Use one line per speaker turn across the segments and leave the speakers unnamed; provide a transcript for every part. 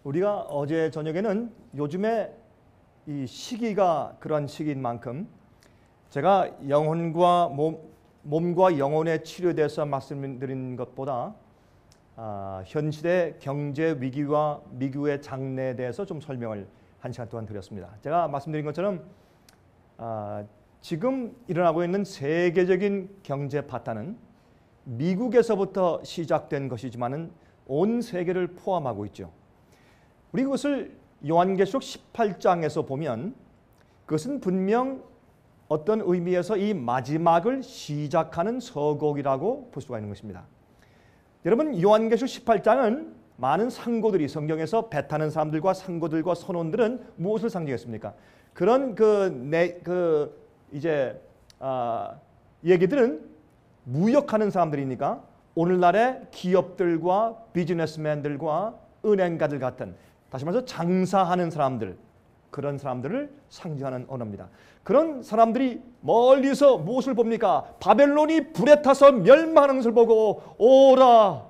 우리가 어제 저녁에는 요즘에 이 시기가 그런 시기인 만큼 제가 영혼과 몸과 영혼의 치료에 대해서 말씀드린 것보다 현실의 경제 위기와 미국의 장래에 대해서 좀 설명을 한 시간 동안 드렸습니다. 제가 말씀드린 것처럼 지금 일어나고 있는 세계적인 경제 파탄은 미국에서부터 시작된 것이지만은 온 세계를 포함하고 있죠. 우리 그것을 요한계시록 18장에서 보면 그것은 분명 어떤 의미에서 이 마지막을 시작하는 서곡이라고 볼 수가 있는 것입니다. 여러분, 요한계시록 18장은 많은 상고들이 성경에서 배 타는 사람들과 상고들과 선원들은 무엇을 상징했습니까? 그런 얘기들은 무역하는 사람들이니까 오늘날의 기업들과 비즈니스맨들과 은행가들 같은, 다시 말해서 장사하는 사람들, 그런 사람들을 상징하는 언어입니다. 그런 사람들이 멀리서 무엇을 봅니까? 바벨론이 불에 타서 멸망하는 것을 보고 오라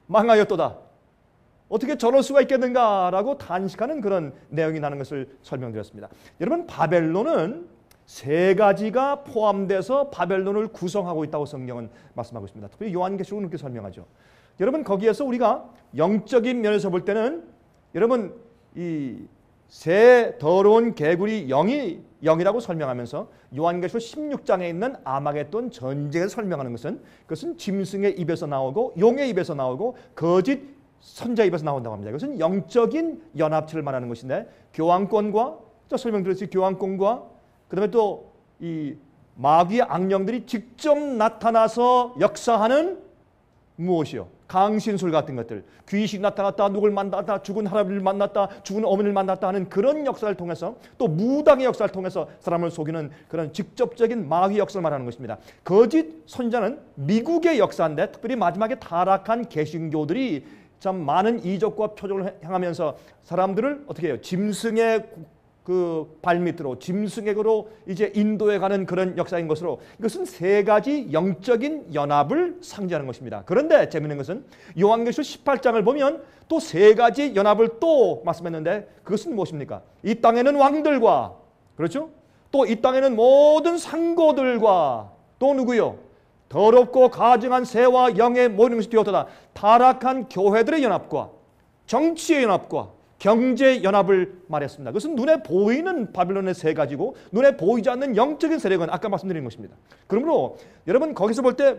망하였도다. 어떻게 저럴 수가 있겠는가라고 단식하는 그런 내용이 나는 것을 설명드렸습니다. 여러분, 바벨론은 세 가지가 포함돼서 바벨론을 구성하고 있다고 성경은 말씀하고 있습니다. 특히 요한계시록은 그렇게 설명하죠. 여러분, 거기에서 우리가 영적인 면에서 볼 때는 여러분 이 새 더러운 개구리 영이라고 설명하면서 요한계시록 16장에 있는 아마겟돈 전쟁을 설명하는 그것은 짐승의 입에서 나오고 용의 입에서 나오고 거짓 선자 입에서 나온다고 합니다. 이것은 영적인 연합체를 말하는 것인데 교황권과 설명드렸듯이 교황권과 그다음에 또 이 마귀의 악령들이 직접 나타나서 역사하는 무엇이요? 강신술 같은 것들, 귀신이 나타났다, 누굴 만났다, 죽은 할아버지를 만났다, 죽은 어머니를 만났다 하는 그런 역사를 통해서 또 무당의 역사를 통해서 사람을 속이는 그런 직접적인 마귀 역사를 말하는 것입니다. 거짓 선자는 미국의 역사인데 특별히 마지막에 타락한 개신교들이 참 많은 이적과 표적을 행하면서 사람들을 어떻게 해요? 짐승의 그 발밑으로, 짐승에게로 이제 인도해 가는 그런 역사인 것으로, 이것은 세 가지 영적인 연합을 상징하는 것입니다. 그런데 재미있는 것은 요한계시록 18장을 보면 또 세 가지 연합을 또 말씀했는데 그것은 무엇입니까? 이 땅에는 왕들과, 그렇죠? 또 이 땅에는 모든 상고들과, 또 누구요? 더럽고 가증한 새와 영의 모이는 것이 되었도다. 타락한 교회들의 연합과 정치의 연합과 경제 연합을 말했습니다. 그것은 눈에 보이는 바벨론의 세 가지고 눈에 보이지 않는 영적인 세력은 아까 말씀드린 것입니다. 그러므로 여러분 거기서 볼 때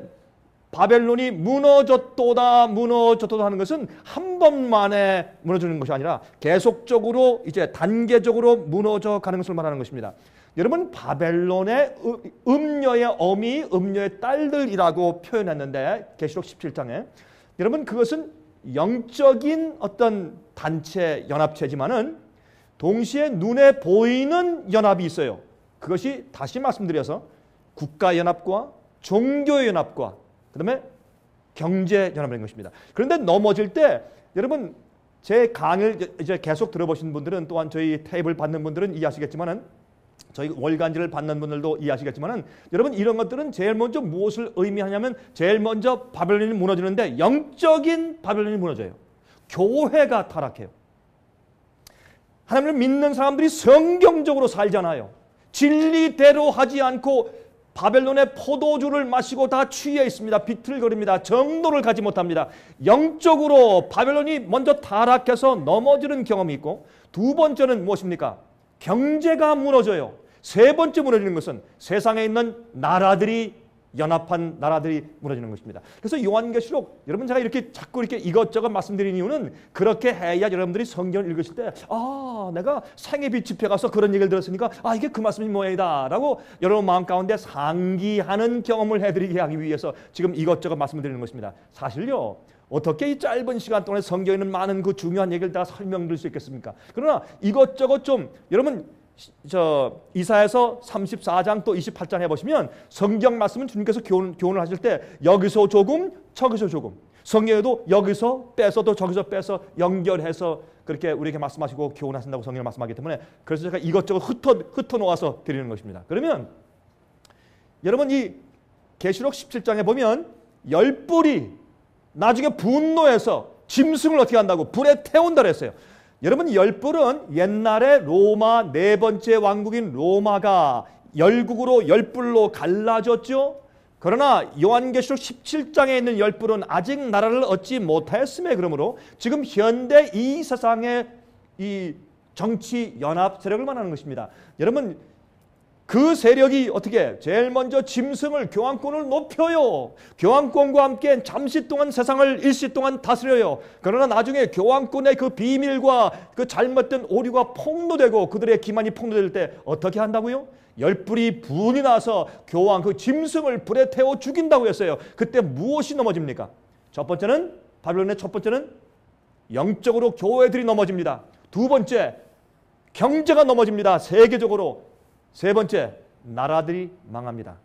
바벨론이 무너졌도다 하는 것은 한 번만에 무너지는 것이 아니라 계속적으로 이제 단계적으로 무너져 가는 것을 말하는 것입니다. 여러분, 바벨론의 음녀의 어미, 음녀의 딸들이라고 표현했는데 계시록 17장에 여러분 그것은 영적인 어떤 단체 연합체지만은 동시에 눈에 보이는 연합이 있어요. 그것이 다시 말씀드려서 국가 연합과 종교 연합과 그다음에 경제 연합인 것입니다. 그런데 넘어질 때 여러분 제 강의를 이제 계속 들어보신 분들은 또한 저희 테이블 받는 분들은 이해하시겠지만은 저희 월간지를 받는 분들도 이해하시겠지만은 여러분 이런 것들은 제일 먼저 무엇을 의미하냐면 제일 먼저 바벨론이 무너지는데 영적인 바벨론이 무너져요. 교회가 타락해요. 하나님을 믿는 사람들이 성경적으로 살잖아요. 진리대로 하지 않고 바벨론의 포도주를 마시고 다 취해 있습니다. 비틀거립니다. 정도를 가지 못합니다. 영적으로 바벨론이 먼저 타락해서 넘어지는 경험이 있고, 두 번째는 무엇입니까? 경제가 무너져요. 세 번째 무너지는 것은 세상에 있는 나라들이 연합한 나라들이 무너지는 것입니다. 그래서 요한계시록 여러분 제가 이렇게 자꾸 이렇게 이것저것 말씀드리는 이유는 그렇게 해야 여러분들이 성경을 읽으실 때 내가 생애빛 집회 가서 그런 얘기를 들었으니까 이게 그 말씀이 뭐이다 라고 여러분 마음 가운데 상기하는 경험을 해드리게 하기 위해서 지금 이것저것 말씀을 드리는 것입니다. 사실요, 어떻게 이 짧은 시간 동안에 성경에 있는 많은 그 중요한 얘기를 다 설명드릴 수 있겠습니까? 그러나 이것저것 좀 여러분 이사야서 34장 또 28장 해보시면 성경 말씀은 주님께서 교훈을 하실 때 여기서 조금 저기서 조금, 성경에도 여기서 빼서 또 저기서 빼서 연결해서 그렇게 우리에게 말씀하시고 교훈하신다고 성경을 말씀하기 때문에 그래서 제가 이것저것 흩어 놓아서 드리는 것입니다. 그러면 여러분 이 계시록 17장에 보면 열불이 나중에 분노해서 짐승을 어떻게 한다고? 불에 태운다 그랬어요. 여러분 열불은 옛날에 로마 네 번째 왕국인 로마가 열국으로 열불로 갈라졌죠. 그러나 요한계시록 17장에 있는 열불은 아직 나라를 얻지 못하였음에 그러므로 지금 현대 이 세상의 이 정치 연합 세력을 말하는 것입니다. 여러분 그 세력이 어떻게 제일 먼저 짐승을 교황권을 높여요. 교황권과 함께 잠시 동안 세상을 일시 동안 다스려요. 그러나 나중에 교황권의 그 비밀과 그 잘못된 오류가 폭로되고 그들의 기만이 폭로될 때 어떻게 한다고요? 열불이 분이 나서 교황 그 짐승을 불에 태워 죽인다고 했어요. 그때 무엇이 넘어집니까? 첫 번째는 바빌론의 첫 번째는 영적으로 교회들이 넘어집니다. 두 번째 경제가 넘어집니다. 세계적으로. 세 번째 나라들이 망합니다.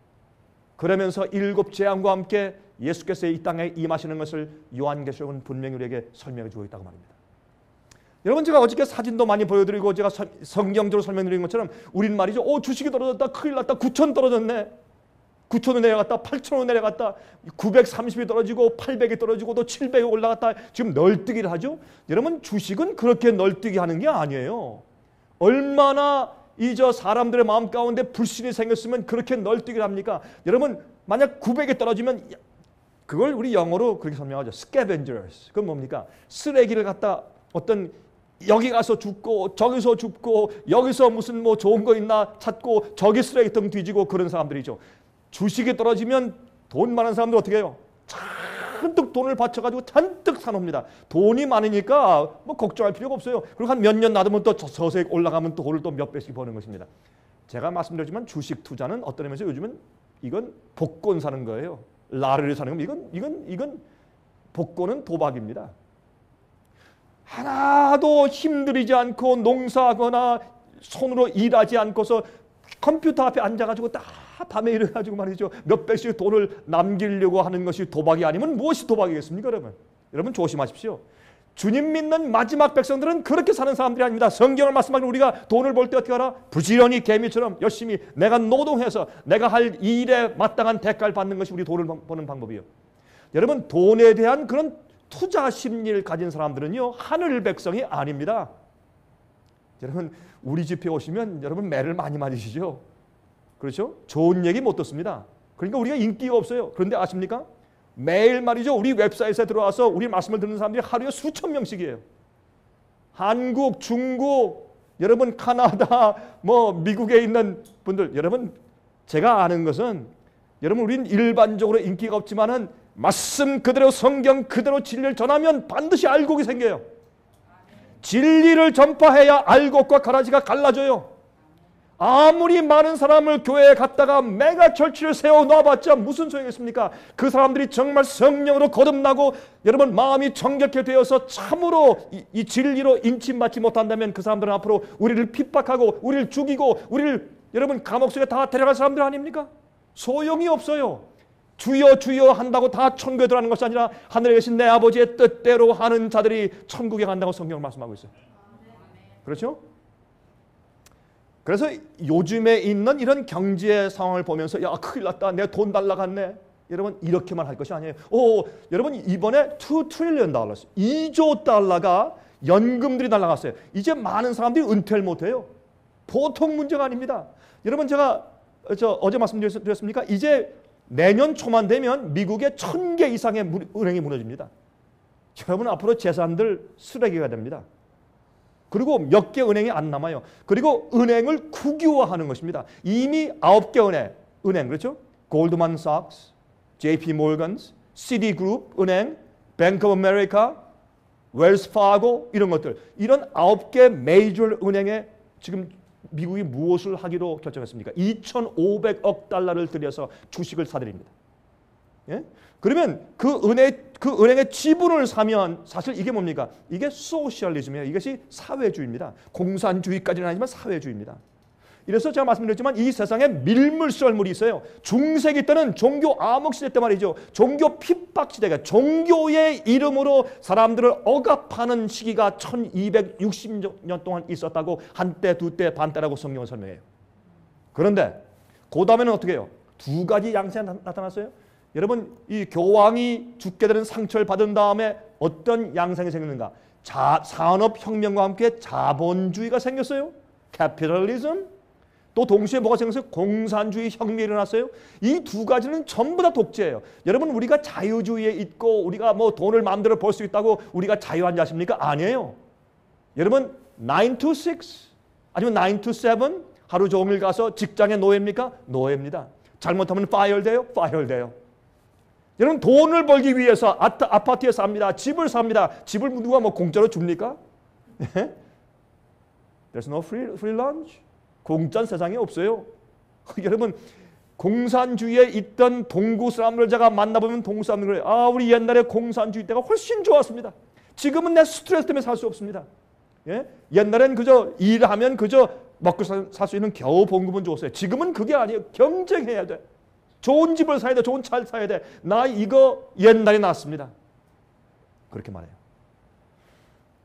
그러면서 일곱 재앙과 함께 예수께서 이 땅에 임하시는 것을 요한계시록은 분명히 우리에게 설명해 주고 있다고 말입니다. 여러분 제가 어저께 사진도 많이 보여드리고 제가 성경적으로 설명드린 것처럼 우린 말이죠. 주식이 떨어졌다. 큰일 났다. 9천 떨어졌네. 9천원 내려갔다. 8천원 내려갔다. 930이 떨어지고 800이 떨어지고 또 700이 올라갔다. 지금 널뛰기를 하죠. 여러분 주식은 그렇게 널뛰기 하는 게 아니에요. 얼마나 사람들의 마음 가운데 불신이 생겼으면 그렇게 널뛰기를 합니까? 여러분 만약 900이 떨어지면 그걸 우리 영어로 그렇게 설명하죠. scavengers. 그건 뭡니까? 쓰레기를 갖다 어떤 여기 가서 줍고 저기서 줍고 여기서 무슨 뭐 좋은 거 있나 찾고 저기 쓰레기통 뒤지고 그런 사람들이죠. 주식이 떨어지면 돈 많은 사람들 어떻게 해요? 잔뜩 돈을 바쳐가지고 잔뜩 사놉니다. 돈이 많으니까 뭐 걱정할 필요가 없어요. 그리고 한 몇 년 놔두면 또 서서히 올라가면 또 돈을 또 몇 배씩 버는 것입니다. 제가 말씀드렸지만 주식 투자는 어떤 의미에서 요즘은 이건 복권 사는 거예요. 라르를 사는 건 이건 복권은 도박입니다. 하나도 힘들이지 않고 농사하거나 손으로 일하지 않고서 컴퓨터 앞에 앉아가지고 딱 밤에 일어나가지고 말이죠. 몇 배씩 돈을 남기려고 하는 것이 도박이 아니면 무엇이 도박이겠습니까, 여러분? 여러분 조심하십시오. 주님 믿는 마지막 백성들은 그렇게 사는 사람들이 아닙니다. 성경을 말씀하기로 우리가 돈을 벌 때 어떻게 하라? 부지런히 개미처럼 열심히 내가 노동해서 내가 할 일에 마땅한 대가를 받는 것이 우리 돈을 버는 방법이에요. 여러분 돈에 대한 그런 투자 심리를 가진 사람들은요. 하늘 백성이 아닙니다. 여러분 우리 집에 오시면 여러분 매를 많이 맞으시죠? 그렇죠? 좋은 얘기 못 듣습니다. 그러니까 우리가 인기가 없어요. 그런데 아십니까? 매일 말이죠. 우리 웹사이트에 들어와서 우리 말씀을 듣는 사람들이 하루에 수천 명씩이에요. 한국, 중국, 여러분 카나다, 뭐 미국에 있는 분들, 여러분 제가 아는 것은 여러분 우린 일반적으로 인기가 없지만은 말씀 그대로 성경 그대로 진리를 전하면 반드시 알곡이 생겨요. 진리를 전파해야 알곡과 가라지가 갈라져요. 아무리 많은 사람을 교회에 갔다가 메가 철치를 세워놔봤자 무슨 소용이겠습니까? 그 사람들이 정말 성령으로 거듭나고 여러분 마음이 정결케 되어서 참으로 이 진리로 인침받지 못한다면 그 사람들은 앞으로 우리를 핍박하고 우리를 죽이고 우리를 여러분 감옥 속에 다 데려갈 사람들 아닙니까? 소용이 없어요. 주여 주여 한다고 다 천국에 들어가는 것이 아니라 하늘에 계신 내 아버지의 뜻대로 하는 자들이 천국에 간다고 성경을 말씀하고 있어요. 그렇죠? 그래서 요즘에 있는 이런 경제 상황을 보면서 야 큰일 났다 내 돈 날라갔네 여러분 이렇게만 할 것이 아니에요. 여러분 이번에 $2 trillion 2조 달러가 연금들이 날라갔어요. 이제 많은 사람들이 은퇴를 못해요. 보통 문제가 아닙니다. 여러분 제가 어제 말씀드렸습니까? 이제 내년 초만 되면 미국의 1000개 이상의 은행이 무너집니다. 여러분 앞으로 재산들 쓰레기가 됩니다. 그리고 몇 개 은행이 안 남아요. 그리고 은행을 국유화하는 것입니다. 이미 9개 은행 그렇죠? 골드만삭스, JP모건스, 시티그룹 은행, 뱅크 오브 아메리카, 웰스파고 이런 것들 이런 9개 메이저 은행에 지금 미국이 무엇을 하기로 결정했습니까? 2,500억 달러를 들여서 주식을 사들입니다. 예? 그러면 그 은행의 지분을 사면 사실 이게 뭡니까? 이게 소셜리즘이에요. 이것이 사회주의입니다. 공산주의까지는 아니지만 사회주의입니다. 이래서 제가 말씀드렸지만 이 세상에 밀물썰물이 있어요. 중세기 때는 종교 암흑시대 때 말이죠. 종교 핍박시대가 종교의 이름으로 사람들을 억압하는 시기가 1260년 동안 있었다고 한때 두때 반때라고 성경은 설명해요. 그런데 그 다음에는 어떻게 해요? 두 가지 양상이 나타났어요. 여러분 이 교황이 죽게 되는 상처를 받은 다음에 어떤 양상이 생기는가? 산업혁명과 함께 자본주의가 생겼어요. 캐피탈리즘. 또 동시에 뭐가 생겼어요? 공산주의 혁명이 일어났어요. 이 두 가지는 전부 다 독재예요. 여러분 우리가 자유주의에 있고 우리가 뭐 돈을 마음대로 벌 수 있다고 우리가 자유한 자십니까? 아니에요. 여러분 9 to 6 아니면 9 to 7 하루 종일 가서 직장의 노예입니까? 노예입니다. 잘못하면 fire 돼요? fire 돼요. 여러분 돈을 벌기 위해서 아파트에 삽니다. 집을 삽니다. 집을 누가 뭐 공짜로 줍니까? There's no free lunch. 공짜는 세상에 없어요. 여러분 공산주의에 있던 동구 사람들 제가 만나보면 동구 사람들 그래요. 아 우리 옛날에 공산주의 때가 훨씬 좋았습니다. 지금은 내 스트레스 때문에 살 수 없습니다. 예? 옛날엔 그저 일하면 그저 먹고 살 수 있는 겨우 봉급은 좋았어요. 지금은 그게 아니에요. 경쟁해야 돼. 좋은 집을 사야 돼. 좋은 차를 사야 돼. 나 이거 옛날에 낫습니다. 그렇게 말해요.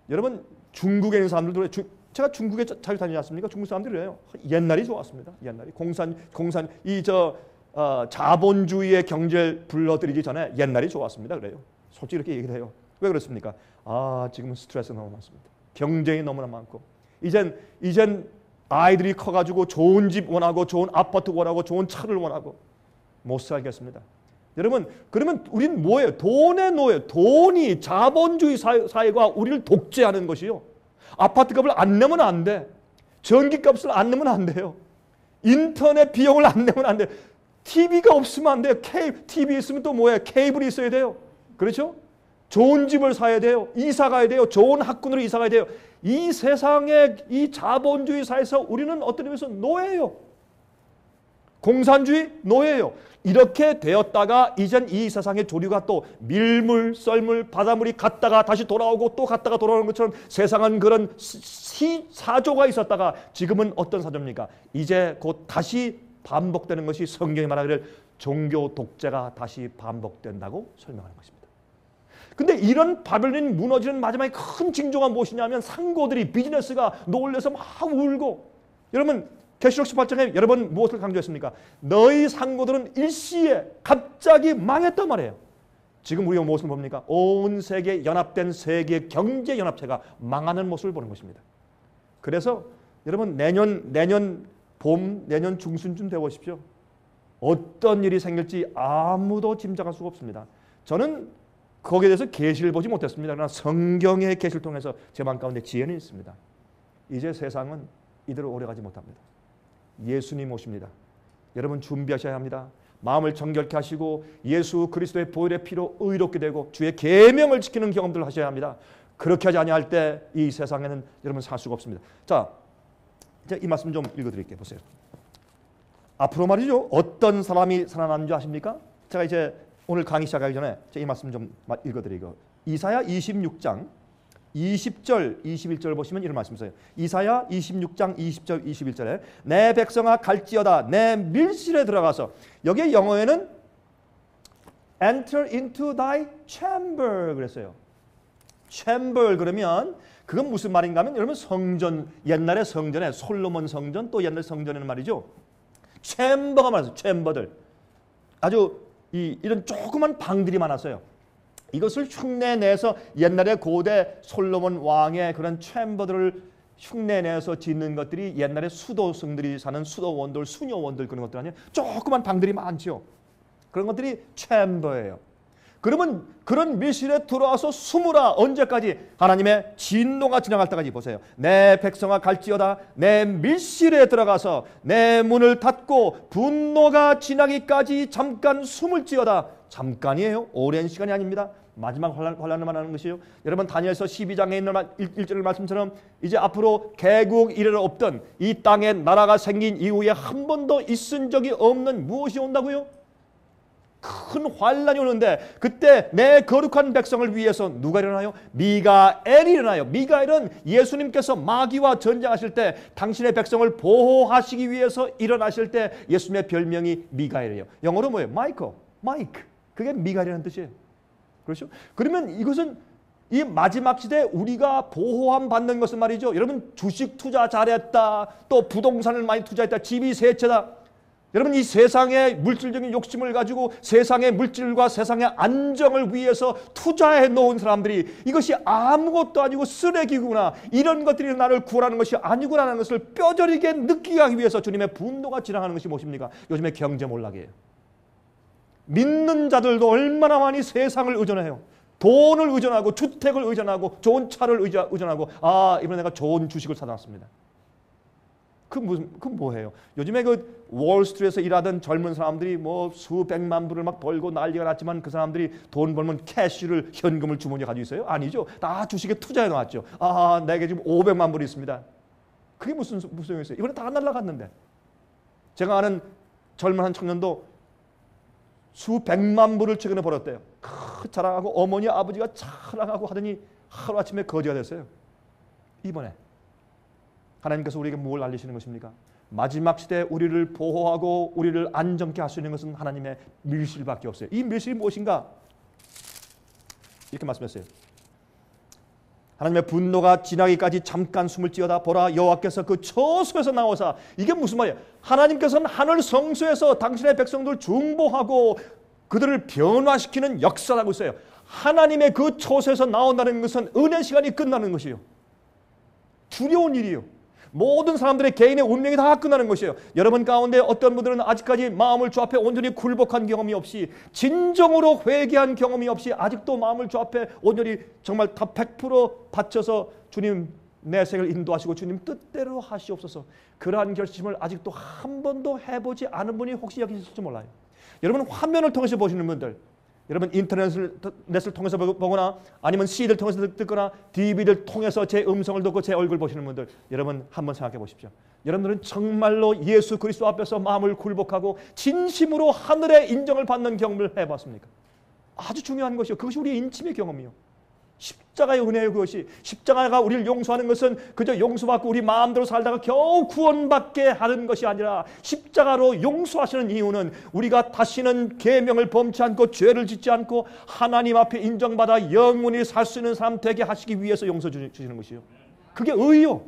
여러분 중국에 있는 사람들도 제가 중국에 자주 다니지 않습니까? 중국 사람들이 그래요. 옛날이 좋았습니다. 옛날이 자본주의의 경제를 불러들이기 전에 옛날이 좋았습니다. 그래요. 솔직히 이렇게 얘기를 해요. 왜 그렇습니까? 아 지금은 스트레스 너무 많습니다. 경쟁이 너무나 많고 이젠 아이들이 커가지고 좋은 집 원하고 좋은 아파트 원하고 좋은 차를 원하고 못 살겠습니다. 여러분 그러면 우리는 뭐예요? 돈의 노예. 돈이 자본주의 사회가 우리를 독재하는 것이요. 아파트 값을 안 내면 안 돼. 전기 값을 안 내면 안 돼요. 인터넷 비용을 안 내면 안 돼. TV가 없으면 안 돼요. TV 있으면 또 뭐예요? 케이블이 있어야 돼요. 그렇죠? 좋은 집을 사야 돼요. 이사 가야 돼요. 좋은 학군으로 이사 가야 돼요. 이 세상의 이 자본주의 사회에서 우리는 어떤 의미에서 노예예요. 공산주의 노예예요. 이렇게 되었다가 이젠 이 세상의 조류가 또 밀물, 썰물, 바닷물이 갔다가 다시 돌아오고 또 갔다가 돌아오는 것처럼 세상은 그런 사조가 있었다가 지금은 어떤 사조입니까? 이제 곧 다시 반복되는 것이 성경이 말하기를 종교 독재가 다시 반복된다고 설명하는 것입니다. 근데 이런 바벨론이 무너지는 마지막에 큰 징조가 무엇이냐면 상고들이 비즈니스가 놀래서 막 울고 여러분 계시록 18장에 여러 번 무엇을 강조했습니까? 너희 상고들은 일시에 갑자기 망했단 말이에요. 지금 우리가 무엇을 봅니까? 온 세계 연합된 세계 경제 연합체가 망하는 모습을 보는 것입니다. 그래서 여러분 내년 봄, 내년 중순쯤 되어보십시오. 어떤 일이 생길지 아무도 짐작할 수가 없습니다. 저는 거기에 대해서 계시를 보지 못했습니다. 그러나 성경의 계시를 통해서 제 마음 가운데 지혜는 있습니다. 이제 세상은 이대로 오래가지 못합니다. 예수님 오십니다. 여러분 준비하셔야 합니다. 마음을 정결케 하시고 예수 그리스도의 보혈의 피로 의롭게 되고 주의 계명을 지키는 경험들을 하셔야 합니다. 그렇게 하지 아니할 때 이 세상에는 여러분 살 수가 없습니다. 자, 이제 이 말씀 좀 읽어드릴게요. 보세요. 앞으로 말이죠. 어떤 사람이 살아나는 줄 아십니까? 제가 이제 오늘 강의 시작하기 전에 이 말씀 좀 읽어드리고 이사야 26장 20절, 21절 보시면 이런 말씀 있어요. 이사야 26장 20절, 21절에 내 백성아 갈지어다 내 밀실에 들어가서 여기에 영어에는 enter into thy chamber 그랬어요. chamber 그러면 그건 무슨 말인가 하면 여러분 성전, 옛날에 성전에 솔로몬 성전 또 옛날 성전에는 말이죠. 챔버가 많았어요. 챔버들. 아주 이런 조그만 방들이 많았어요. 이것을 흉내내서 옛날에 고대 솔로몬 왕의 그런 챔버들을 흉내내서 짓는 것들이 옛날에 수도승들이 사는 수도원들, 수녀원들 그런 것들 아니에요. 조그만 방들이 많죠. 그런 것들이 챔버예요. 그러면 그런 밀실에 들어와서 숨으라. 언제까지? 하나님의 진노가 지나갈 때까지. 보세요. 내 백성아 갈지어다 내 밀실에 들어가서 내 문을 닫고 분노가 지나기까지 잠깐 숨을지어다. 잠깐이에요. 오랜 시간이 아닙니다. 마지막 환란을 말하는 것이요. 여러분 다니엘서 12장에 있는 1절 말씀처럼 이제 앞으로 개국 이래로 없던 이 땅에 나라가 생긴 이후에 한 번도 있은 적이 없는 무엇이 온다고요? 큰 환란이 오는데 그때 내 거룩한 백성을 위해서 누가 일어나요? 미가엘이 일어나요. 미가엘은 예수님께서 마귀와 전쟁하실 때 당신의 백성을 보호하시기 위해서 일어나실 때 예수님의 별명이 미가엘이에요. 영어로 뭐예요? 마이크. 그게 미가엘이라는 뜻이에요. 그렇죠? 그러면 이것은 이 마지막 시대에 우리가 보호함 받는 것은 말이죠. 여러분 주식 투자 잘했다. 또 부동산을 많이 투자했다. 집이 세 채다. 여러분, 이 세상의 물질적인 욕심을 가지고 세상의 물질과 세상의 안정을 위해서 투자해 놓은 사람들이 이것이 아무것도 아니고 쓰레기구나, 이런 것들이 나를 구원하는 것이 아니구나라는 것을 뼈저리게 느끼게 하기 위해서 주님의 분노가 지나가는 것이 무엇입니까? 요즘의 경제 몰락이에요. 믿는 자들도 얼마나 많이 세상을 의존해요. 돈을 의존하고 주택을 의존하고 좋은 차를 의존하고, 이번에 내가 좋은 주식을 사놨습니다. 그 뭐예요? 요즘에 그 월스트리트에서 일하던 젊은 사람들이 뭐 수백만 불을 막 벌고 난리가 났지만 그 사람들이 돈 벌면 캐시를, 현금을 주머니에 가지고 있어요? 아니죠. 다 주식에 투자해 놨죠. 내게 지금 500만 불이 있습니다. 그게 무슨 소용이 있어요? 이번에 다 날라갔는데. 제가 아는 젊은 한 청년도 수백만 불을 최근에 벌었대요. 자랑하고 어머니 아버지가 자랑하고 하더니 하루아침에 거지가 됐어요. 이번에 하나님께서 우리에게 뭘 알리시는 것입니까? 마지막 시대에 우리를 보호하고 우리를 안정케 할 수 있는 것은 하나님의 밀실밖에 없어요. 이 밀실이 무엇인가? 이렇게 말씀했어요. 하나님의 분노가 지나기까지 잠깐 숨을 찌어다 보라, 여호와께서 그 처소에서 나오사. 이게 무슨 말이에요? 하나님께서는 하늘 성소에서 당신의 백성들을 중보하고 그들을 변화시키는 역사를 하고 있어요. 하나님의 그 처소에서 나온다는 것은 은혜 시간이 끝나는 것이에요. 두려운 일이에요. 모든 사람들의 개인의 운명이 다 끝나는 것이에요. 여러분 가운데 어떤 분들은 아직까지 마음을 주 앞에 온전히 굴복한 경험이 없이, 진정으로 회개한 경험이 없이 아직도 마음을 주 앞에 온전히 정말 다 100% 바쳐서 주님 내 생을 인도하시고 주님 뜻대로 하시옵소서, 그러한 결심을 아직도 한 번도 해보지 않은 분이 혹시 여기 있을지 몰라요. 여러분 화면을 통해서 보시는 분들, 여러분 인터넷을 통해서 보거나 아니면 CD를 통해서 듣거나 DVD를 통해서 제 음성을 듣고 제 얼굴 보시는 분들, 여러분 한번 생각해 보십시오. 여러분들은 정말로 예수 그리스도 앞에서 마음을 굴복하고 진심으로 하늘의 인정을 받는 경험을 해봤습니까? 아주 중요한 것이요. 그것이 우리의 인침의 경험이요. 십자가의 은혜예요. 그것이 십자가가 우리를 용서하는 것은 그저 용서받고 우리 마음대로 살다가 겨우 구원받게 하는 것이 아니라, 십자가로 용서하시는 이유는 우리가 다시는 계명을 범치 않고 죄를 짓지 않고 하나님 앞에 인정받아 영원히 살 수 있는 사람 되게 하시기 위해서 용서 주시는 것이요. 그게 의요.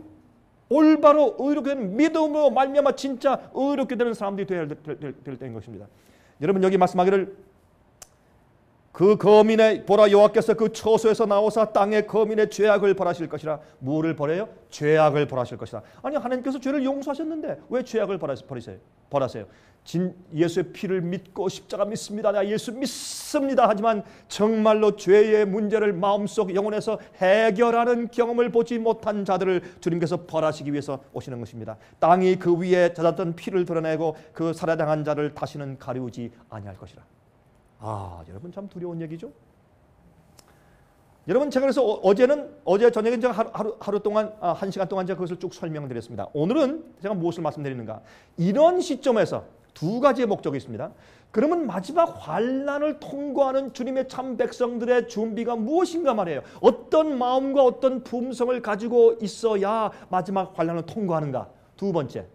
올바로 의롭게 되는 믿음으로 말미암아 진짜 의롭게 되는 사람들이 될 때인 것입니다. 여러분 여기 말씀하기를 그 거민의 보라, 여호와께서 그 처소에서 나오사 땅의 거민의 죄악을 벌하실 것이라. 뭐를 벌해요? 죄악을 벌하실 것이라. 아니 하나님께서 죄를 용서하셨는데 왜 죄악을 벌하세요? 예수의 피를 믿고 십자가 믿습니다, 나 예수 믿습니다 하지만 정말로 죄의 문제를 마음속 영혼에서 해결하는 경험을 보지 못한 자들을 주님께서 벌하시기 위해서 오시는 것입니다. 땅이 그 위에 젖었던 피를 드러내고 그 살해당한 자를 다시는 가리우지 아니할 것이라. 여러분 참 두려운 얘기죠. 여러분 제가 그래서 어제 저녁에 제가 하루 동안 1시간 동안 제가 그것을 쭉 설명드렸습니다. 오늘은 제가 무엇을 말씀드리는가? 이런 시점에서 두 가지의 목적이 있습니다. 그러면 마지막 환난을 통과하는 주님의 참 백성들의 준비가 무엇인가 말이에요. 어떤 마음과 어떤 품성을 가지고 있어야 마지막 환난을 통과하는가? 두 번째,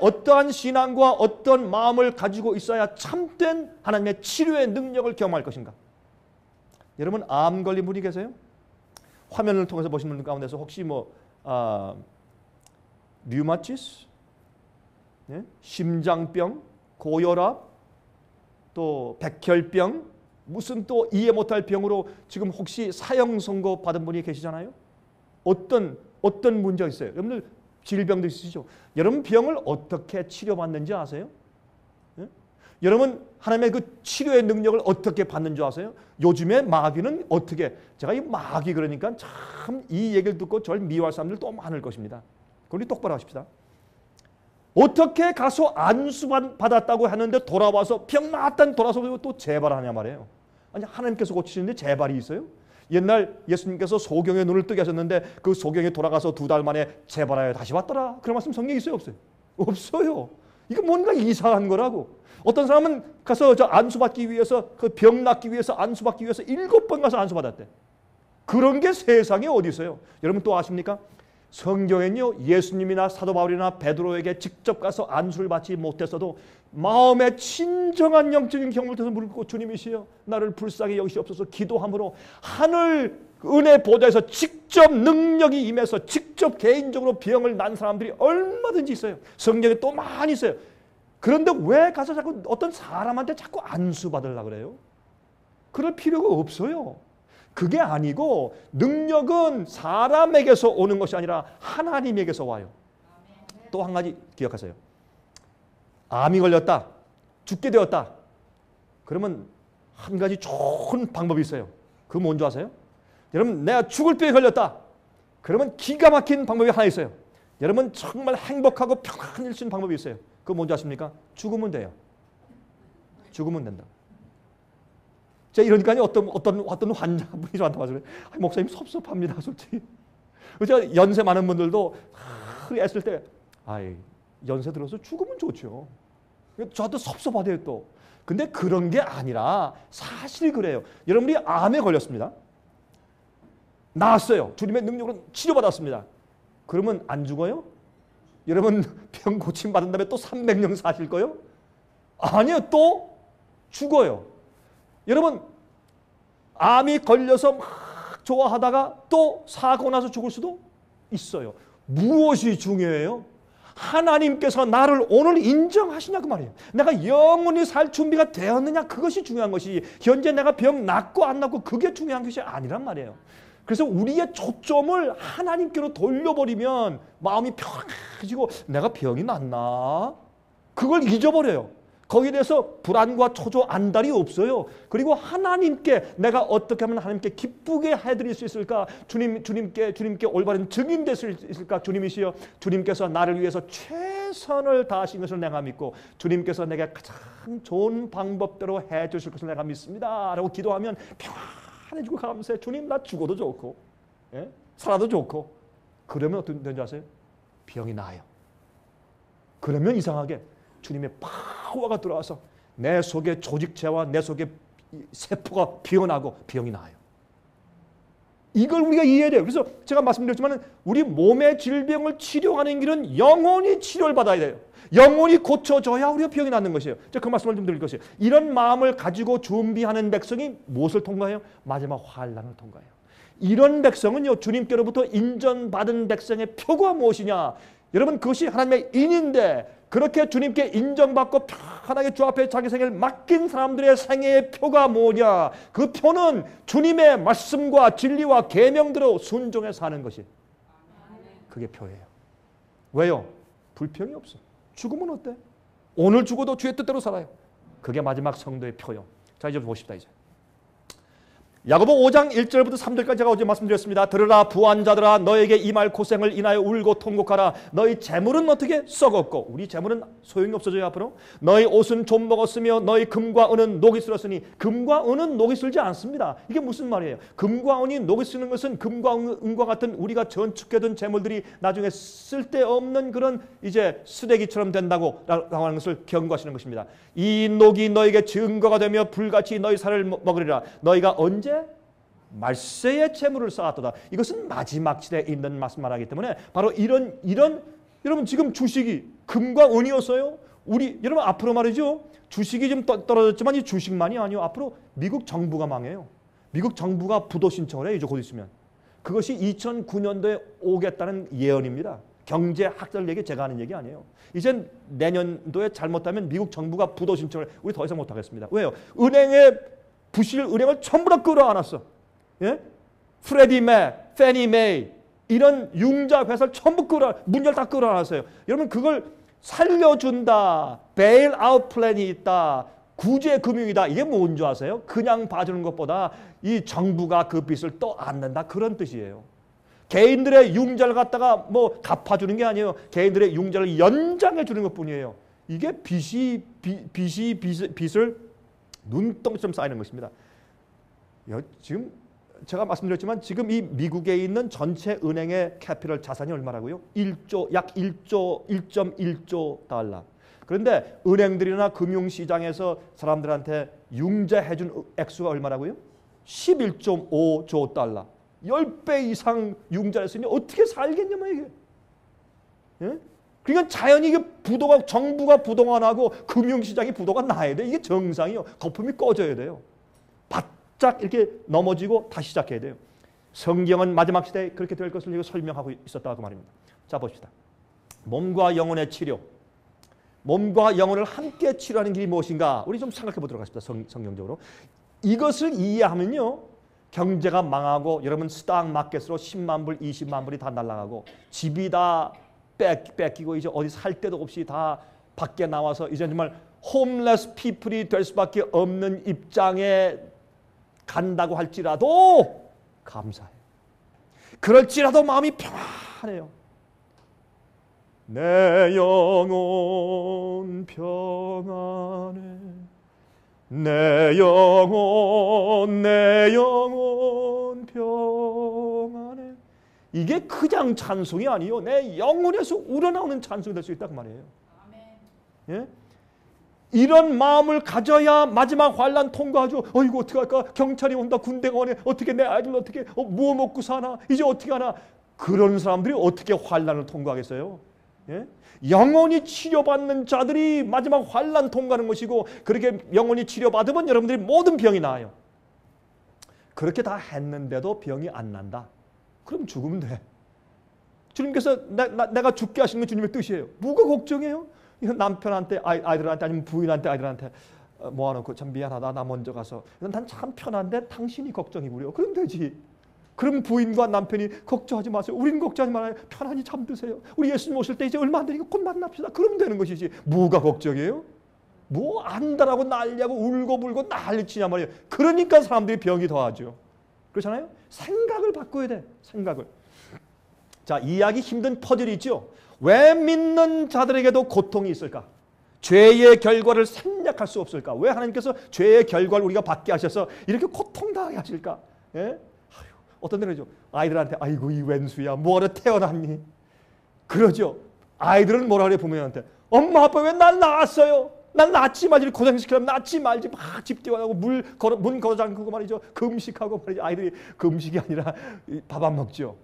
어떠한 신앙과 어떤 마음을 가지고 있어야 참된 하나님의 치료의 능력을 경험할 것인가? 여러분 암 걸린 분이 계세요? 화면을 통해서 보시는 분 가운데서 혹시 류마티스, 심장병, 고혈압, 또 백혈병, 무슨 또 이해 못할 병으로 지금 혹시 사형 선고 받은 분이 계시잖아요? 어떤 문제가 있어요? 여러분들 질병도 있으시죠? 여러분 병을 어떻게 치료받는지 아세요? 여러분 하나님의 그 치료의 능력을 어떻게 받는 줄 아세요? 요즘에 마귀는 어떻게, 제가 이 마귀 그러니까 참 이 얘기를 듣고 저를 미워할 사람들 또 많을 것입니다. 우리 똑바로 하십시다. 어떻게 가서 안수 받았다고 하는데 돌아와서 병 나았다니 돌아서 또 재발하냐 말이에요. 아니 하나님께서 고치시는데 재발이 있어요? 옛날 예수님께서 소경의 눈을 뜨게 하셨는데 그 소경이 돌아가서 2달 만에 재발하여 다시 왔더라. 그런 말씀 성경에 있어요? 없어요? 없어요. 이거 뭔가 이상한 거라고. 어떤 사람은 가서 저 안수받기 위해서, 그 병 낫기 위해서 안수받기 위해서 7번 가서 안수받았대. 그런 게 세상에 어디 있어요? 여러분 또 아십니까? 성경에는요, 예수님이나 사도 바울이나 베드로에게 직접 가서 안수를 받지 못했어도 마음의 진정한 영적인 경험을 통해서 물고 주님이시여 나를 불쌍히 여기시옵소서 기도함으로 하늘 은혜 보좌에서 직접 능력이 임해서 직접 개인적으로 병을 난 사람들이 얼마든지 있어요. 성경에 또 많이 있어요. 그런데 왜 가서 자꾸 어떤 사람한테 자꾸 안수받으려고 그래요? 그럴 필요가 없어요. 그게 아니고 능력은 사람에게서 오는 것이 아니라 하나님에게서 와요. 또 한 가지 기억하세요. 암이 걸렸다. 죽게 되었다. 그러면 한 가지 좋은 방법이 있어요. 그거 뭔지 아세요? 여러분, 내가 죽을 병에 걸렸다. 그러면 기가 막힌 방법이 하나 있어요. 여러분, 정말 행복하고 평안할 수 있는 방법이 있어요. 그거 뭔지 아십니까? 죽으면 돼요. 죽으면 된다. 제가 이러니까 어떤 환자분이 저한테 와서 그래요. 목사님 섭섭합니다, 솔직히. 제가 연세 많은 분들도 애쓸 때, 연세 들어서 죽으면 좋죠. 저한테 섭섭하대요, 또. 근데 그런 게 아니라 사실 그래요. 여러분이 암에 걸렸습니다. 나았어요. 주님의 능력으로 치료받았습니다. 그러면 안 죽어요? 여러분 병 고침 받은 다음에 또 300년 사실 거요? 아니요. 또 죽어요. 여러분 암이 걸려서 막 좋아하다가 또 사고 나서 죽을 수도 있어요. 무엇이 중요해요? 하나님께서 나를 오늘 인정하시냐 그 말이에요. 내가 영원히 살 준비가 되었느냐 그것이 중요한 것이 현재 내가 병 낫고 안 낫고 그게 중요한 것이 아니란 말이에요. 그래서 우리의 초점을 하나님께로 돌려버리면 마음이 평안해지고 내가 병이 낫나? 그걸 잊어버려요. 거기에 대해서 불안과 초조, 안달이 없어요. 그리고 하나님께 내가 어떻게 하면 하나님께 기쁘게 해드릴 수 있을까? 주님께 올바른 증인 될 수 있을까? 주님이시여, 주님께서 나를 위해서 최선을 다하신 것을 내가 믿고 주님께서 내게 가장 좋은 방법대로 해주실 것을 내가 믿습니다. 라고 기도하면 평안해지고 감사해. 주님 나 죽어도 좋고 살아도 좋고. 그러면 어떤 되는지 아세요? 병이 나아요. 그러면 이상하게 주님의 파워가 들어와서 내 속에 조직체와 내 속에 세포가 피어나고 병이 나아요. 이걸 우리가 이해해야 돼요. 그래서 제가 말씀드렸지만 우리 몸의 질병을 치료하는 길은 영원히 치료를 받아야 돼요. 영원히 고쳐져야 우리가 병이 낫는 것이에요. 제가 그 말씀을 좀 드릴 것이에요. 이런 마음을 가지고 준비하는 백성이 무엇을 통과해요? 마지막 환난을 통과해요. 이런 백성은요, 주님께로부터 인정받은 백성의 표가 무엇이냐? 여러분, 그것이 하나님의 인인데 그렇게 주님께 인정받고 편하게 주 앞에 자기 생애를 맡긴 사람들의 생애의 표가 뭐냐? 그 표는 주님의 말씀과 진리와 계명대로 순종해 사는 것이 그게 표예요. 왜요? 불평이 없어. 죽으면 어때? 오늘 죽어도 주의 뜻대로 살아요. 그게 마지막 성도의 표요. 자, 이제 보십시다. 이제 야고보 5장 1절부터 3절까지 제가 어제 말씀드렸습니다. 들으라 부한자들아 너에게 이 말 고생을 인하여 울고 통곡하라. 너희 재물은 어떻게 썩었고 우리 재물은 소용이 없어져요 앞으로. 너희 옷은 좀 먹었으며 너희 금과 은은 녹이 슬었으니 금과 은은 녹이 슬지 않습니다. 이게 무슨 말이에요? 금과 은이 녹이 쓰는 것은 금과 은과 같은 우리가 전축해둔 재물들이 나중에 쓸데없는 그런 이제 쓰레기처럼 된다고 하는 것을 경고하시는 것입니다. 이 녹이 너에게 증거가 되며 불같이 너희 살을 먹으리라. 너희가 언제 말세의 재물을 쌓았도다. 이것은 마지막 시대에 있는 말씀 말하기 때문에 바로 이런 여러분 지금 주식이 금과 은이었어요. 여러분 앞으로 말이죠. 주식이 좀 떨어졌지만 이 주식만이 아니요. 앞으로 미국 정부가 망해요. 미국 정부가 부도 신청을 해요. 이제 곧 있으면. 그것이 2009년도에 오겠다는 예언입니다. 경제학자들 얘기 제가 하는 얘기 아니에요. 이젠 내년도에 잘못하면 미국 정부가 부도 신청을 우리 더 이상 못하겠습니다. 왜요? 부실 은행을 전부 다 끌어안았어. 예? 프레디 메, 페니 메이 이런 융자 회사를 전부 문제를 다 끌어안았어요. 여러분 그걸 살려준다. 베일 아웃 플랜이 있다. 구제 금융이다. 이게 뭔지 아세요? 그냥 봐주는 것보다 이 정부가 그 빚을 또 안는다. 그런 뜻이에요. 개인들의 융자를 갖다가 뭐 갚아주는 게 아니에요. 개인들의 융자를 연장해 주는 것뿐이에요. 이게 빚을 눈덩이처럼 쌓이는 것입니다. 지금 제가 말씀드렸지만 지금 이 미국에 있는 전체 은행의 캐피털 자산이 얼마라고요? 약 1.1조 달러. 그런데 은행들이나 금융시장에서 사람들한테 융자해 준 액수가 얼마라고요? 11.5조 달러. 10배 이상 융자를 했으니 어떻게 살겠냐면 이게. 예? 그러니까 자연히 이게 정부가 부도가 나고 금융시장이 부도가 나야 돼. 이게 정상이요. 거품이 꺼져야 돼요. 바짝 이렇게 넘어지고 다시 시작해야 돼요. 성경은 마지막 시대에 그렇게 될 것을 설명하고 있었다 그 말입니다. 자 봅시다. 몸과 영혼의 치료. 몸과 영혼을 함께 치료하는 길이 무엇인가? 우리 좀 생각해 보도록 하십시다. 성경적으로. 이것을 이해하면요, 경제가 망하고 여러분 스탁 마켓으로 10만 불, 20만 불이 다 날아가고 집이 다 뺏기고 이제 어디 살 데도 없이 다 밖에 나와서 이제 정말 홈레스 피플이 될 수밖에 없는 입장에 간다고 할지라도 감사해요. 그럴지라도 마음이 평안해요. 내 영혼 평안해. 내 영혼 평안해. 이게 그냥 찬송이 아니요, 내 영혼에서 우러나오는 찬송이 될 수 있다고 말이에요. 예? 이런 마음을 가져야 마지막 환난 통과하죠. 이거 어떻게 할까? 경찰이 온다, 군대가 오네. 어떻게 내 아이들 어떻게 뭐 먹고 사나? 이제 어떻게 하나? 그런 사람들이 어떻게 환난을 통과하겠어요? 예? 영원히 치료받는 자들이 마지막 환난 통과하는 것이고, 그렇게 영원히 치료받으면 여러분들이 모든 병이 나아요. 그렇게 다 했는데도 병이 안 난다. 그럼 죽으면 돼. 주님께서 내가 죽게 하시는 건 주님의 뜻이에요. 뭐가 걱정해요? 남편한테 아이들한테 아니면 부인한테 아이들한테 모아놓고 참 미안하다, 나 먼저 가서 난 참 편한데 당신이 걱정이구려. 그럼 되지. 그럼 부인과 남편이 걱정하지 마세요. 우린 걱정하지 말아요. 편안히 잠드세요. 우리 예수님 오실 때 이제 얼마 안 되니까 곧 만납시다. 그러면 되는 것이지. 뭐가 걱정이에요? 뭐 안다라고 난리하고 울고불고 난리치냐 말이에요. 그러니까 사람들이 병이 더하죠. 그렇잖아요. 생각을 바꿔야 돼. 생각을. 자, 이해하기 힘든 퍼즐이 있죠. 왜 믿는 자들에게도 고통이 있을까? 죄의 결과를 생략할 수 없을까? 왜 하나님께서 죄의 결과를 우리가 받게 하셔서 이렇게 고통당하게 하실까? 예? 어떤 데는죠, 아이들한테 아이고 이 웬수야, 뭐하러 태어났니? 그러죠. 아이들은 뭐라 그래? 부모님한테 엄마 아빠 왜 날 낳았어요? 날 낳지 말지, 고생시키려면 낳지 말지. 막 집 뛰어나고 문 걸어 잠그고 말이죠. 금식하고 말이죠. 아이들이 금식이 아니라 밥 안 먹죠.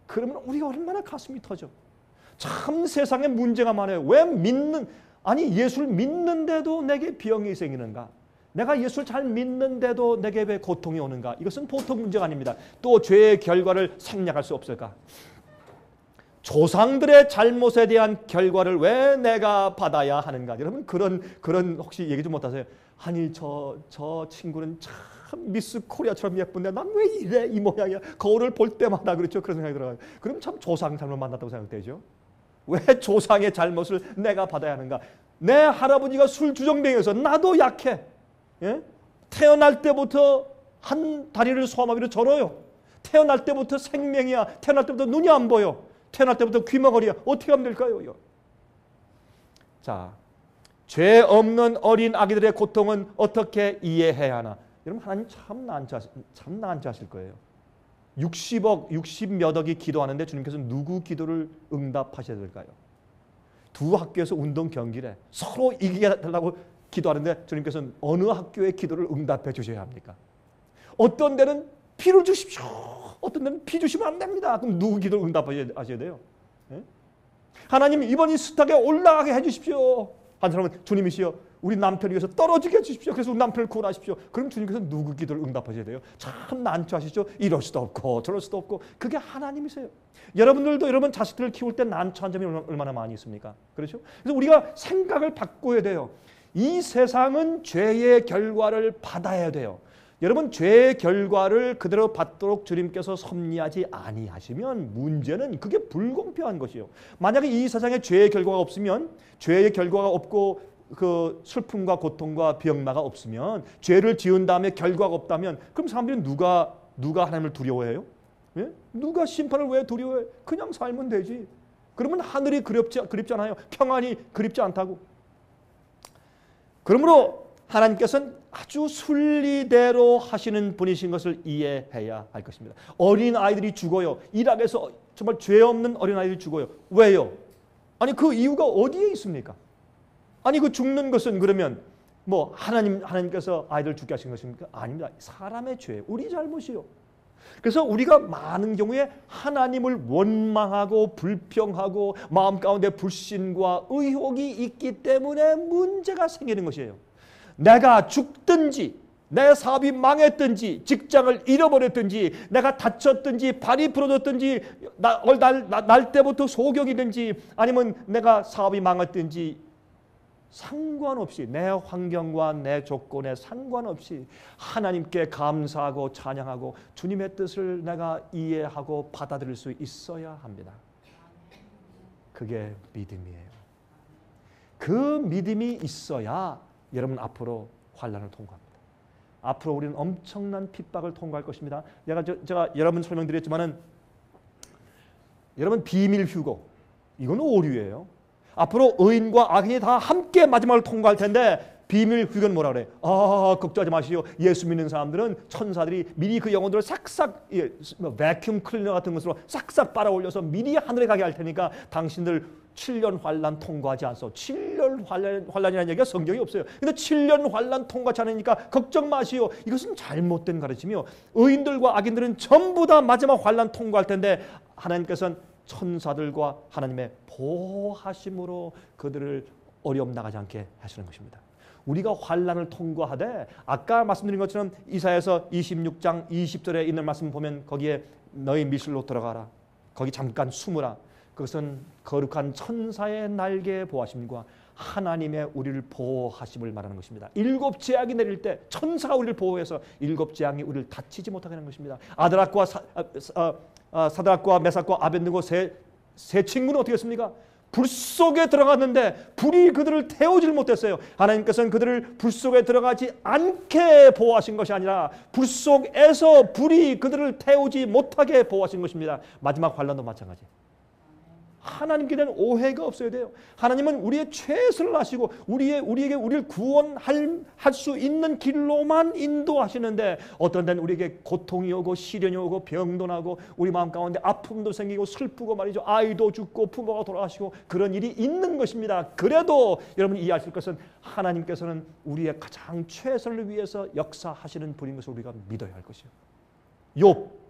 그러면 우리가 얼마나 가슴이 터져. 참 세상에 문제가 많아요. 왜 예수를 믿는데도 내게 병이 생기는가? 내가 예수를 잘 믿는데도 내게 왜 고통이 오는가? 이것은 보통 문제가 아닙니다. 또 죄의 결과를 생략할 수 없을까? 조상들의 잘못에 대한 결과를 왜 내가 받아야 하는가? 여러분 그런 혹시 얘기 좀 못하세요? 아니 저 친구는 참 미스 코리아처럼 예쁜데 난 왜 이래 이 모양이야? 거울을 볼 때마다 그렇죠. 그런 생각이 들어요. 그럼 참 조상 잘못 만났다고 생각되죠. 왜 조상의 잘못을 내가 받아야 하는가? 내 할아버지가 술 주정뱅이여서 나도 약해. 예? 태어날 때부터 한 다리를 소아마비로 절어요. 태어날 때부터 생명이야. 태어날 때부터 눈이 안 보여. 태어날 때부터 귀머거리야. 어떻게 하면 될까요? 자, 죄 없는 어린 아기들의 고통은 어떻게 이해해야 하나? 여러분 하나님 참 난처하실 거예요. 60몇 억이 기도하는데 주님께서 누구 기도를 응답하셔야 될까요? 두 학교에서 운동 경기래. 서로 이기게 달라고 기도하는데 주님께서는 어느 학교의 기도를 응답해 주셔야 합니까? 어떤 데는 피를 주십시오. 어떤 데는 피 주시면 안 됩니다. 그럼 누구 기도를 응답하셔야 돼요? 예? 하나님 이번 이 스탁에 올라가게 해주십시오. 한 사람은 주님이시여 우리 남편을 위해서 떨어지게 해주십시오. 그래서 우리 남편을 구원하십시오. 그럼 주님께서 누구 기도를 응답하셔야 돼요? 참 난처하시죠. 이럴 수도 없고 저럴 수도 없고. 그게 하나님이세요. 여러분들도 여러분 자식들을 키울 때 난처한 점이 얼마나 많이 있습니까? 그렇죠? 그래서 우리가 생각을 바꿔야 돼요. 이 세상은 죄의 결과를 받아야 돼요. 여러분 죄의 결과를 그대로 받도록 주님께서 섭리하지 아니하시면 문제는 그게 불공평한 것이요. 만약에 이 세상에 죄의 결과가 없으면, 죄의 결과가 없고 그 슬픔과 고통과 병마가 없으면, 죄를 지은 다음에 결과가 없다면 그럼 사람들이 누가 하나님을 두려워해요? 예? 누가 심판을 왜 두려워해? 그냥 살면 되지. 그러면 하늘이 그립잖아요. 평안이 그립지 않다고. 그러므로 하나님께서는 아주 순리대로 하시는 분이신 것을 이해해야 할 것입니다. 어린아이들이 죽어요. 이락에서 정말 죄 없는 어린아이들이 죽어요. 왜요? 아니 그 이유가 어디에 있습니까? 아니 그 죽는 것은 그러면 뭐 하나님께서 아이들 죽게 하신 것입니까? 아닙니다. 사람의 죄, 우리 잘못이요. 그래서 우리가 많은 경우에 하나님을 원망하고 불평하고 마음 가운데 불신과 의혹이 있기 때문에 문제가 생기는 것이에요. 내가 죽든지 내 사업이 망했든지 직장을 잃어버렸든지 내가 다쳤든지 발이 부러졌든지 날 때부터 소경이든지 아니면 내가 사업이 망했든지 상관없이 내 환경과 내 조건에 상관없이 하나님께 감사하고 찬양하고 주님의 뜻을 내가 이해하고 받아들일 수 있어야 합니다. 그게 믿음이에요. 그 믿음이 있어야 여러분 앞으로 환난을 통과합니다. 앞으로 우리는 엄청난 핍박을 통과할 것입니다. 제가 여러분 설명드렸지만은 여러분 비밀 휴거 이건 오류예요. 앞으로 의인과 악인이 다 함께 마지막을 통과할 텐데 비밀 휴거는 뭐라 그래? 걱정하지 마시오. 예수 믿는 사람들은 천사들이 미리 그 영혼들을 싹싹 베큐um 클리너 같은 것으로 싹싹 빨아올려서 미리 하늘에 가게 할 테니까 당신들 7년 환난 통과하지 않소. 7년 환난이라는 얘기가 성경이 없어요. 근데 7년 환난 통과하지 않으니까 걱정 마시오. 이것은 잘못된 가르침이요. 의인들과 악인들은 전부 다 마지막 환난 통과할 텐데 하나님께서는 천사들과 하나님의 보호하심으로 그들을 어려움 나가지 않게 하시는 것입니다. 우리가 환난을 통과하되 아까 말씀드린 것처럼 이사야서 26장 20절에 있는 말씀 보면 거기에 너희 미술로 들어가라. 거기 잠깐 숨으라. 그것은 거룩한 천사의 날개의 보호하심과 하나님의 우리를 보호하심을 말하는 것입니다. 7 재앙이 내릴 때 천사가 우리를 보호해서 7 재앙이 우리를 다치지 못하게 하는 것입니다. 아드락과 사드락과 메삭과 아벳느고 세 친구는 어떻게 했습니까? 불 속에 들어갔는데 불이 그들을 태우질 못했어요. 하나님께서는 그들을 불 속에 들어가지 않게 보호하신 것이 아니라 불 속에서 불이 그들을 태우지 못하게 보호하신 것입니다. 마지막 환난도 마찬가지. 하나님께 대한 오해가 없어야 돼요. 하나님은 우리의 최선을 하시고 우리에게 우리를 구원할 수 있는 길로만 인도하시는데 어떤 때는 우리에게 고통이 오고 시련이 오고 병도 나고 우리 마음 가운데 아픔도 생기고 슬프고 말이죠. 아이도 죽고 부모가 돌아가시고 그런 일이 있는 것입니다. 그래도 여러분 이해하실 것은 하나님께서는 우리의 가장 최선을 위해서 역사하시는 분인 것을 우리가 믿어야 할 것이요. 욥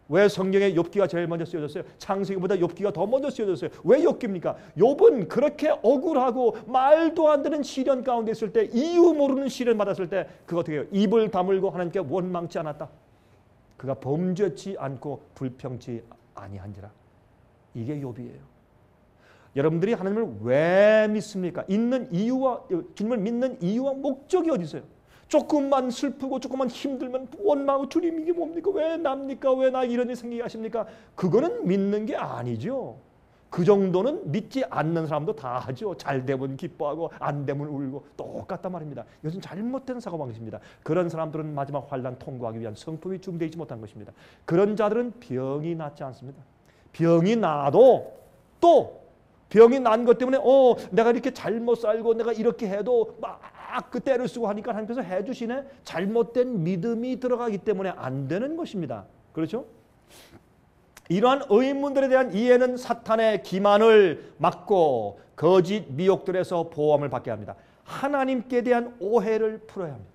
왜 성경에 욥기가 제일 먼저 쓰여졌어요? 창세기보다 욥기가 더 먼저 쓰여졌어요. 왜 욥기입니까? 욥은 그렇게 억울하고 말도 안 되는 시련 가운데 있을 때 이유 모르는 시련 받았을 때 그거 어떻게 해요? 입을 다물고 하나님께 원망치 않았다. 그가 범죄치 않고 불평치 아니한지라. 이게 욥이에요. 여러분들이 하나님을 왜 믿습니까? 있는 이유와 주님을 믿는 이유와 목적이 어디 있어요? 조금만 슬프고 조금만 힘들면 원망하고 주님 이게 뭡니까? 왜 납니까? 왜 나 이런 일 생기게 하십니까? 그거는 믿는 게 아니죠. 그 정도는 믿지 않는 사람도 다 하죠. 잘 되면 기뻐하고 안 되면 울고 똑같단 말입니다. 이것은 잘못된 사고방식입니다. 그런 사람들은 마지막 환난 통과하기 위한 성품이 준비되지 못한 것입니다. 그런 자들은 병이 낫지 않습니다. 병이 나도 또 병이 난 것 때문에 내가 이렇게 잘못 살고 내가 이렇게 해도 막 그 때를 쓰고 하니까 하나님께서 해주시네. 잘못된 믿음이 들어가기 때문에 안 되는 것입니다. 그렇죠? 이러한 의문들에 대한 이해는 사탄의 기만을 막고 거짓 미혹들에서 보호함을 받게 합니다. 하나님께 대한 오해를 풀어야 합니다.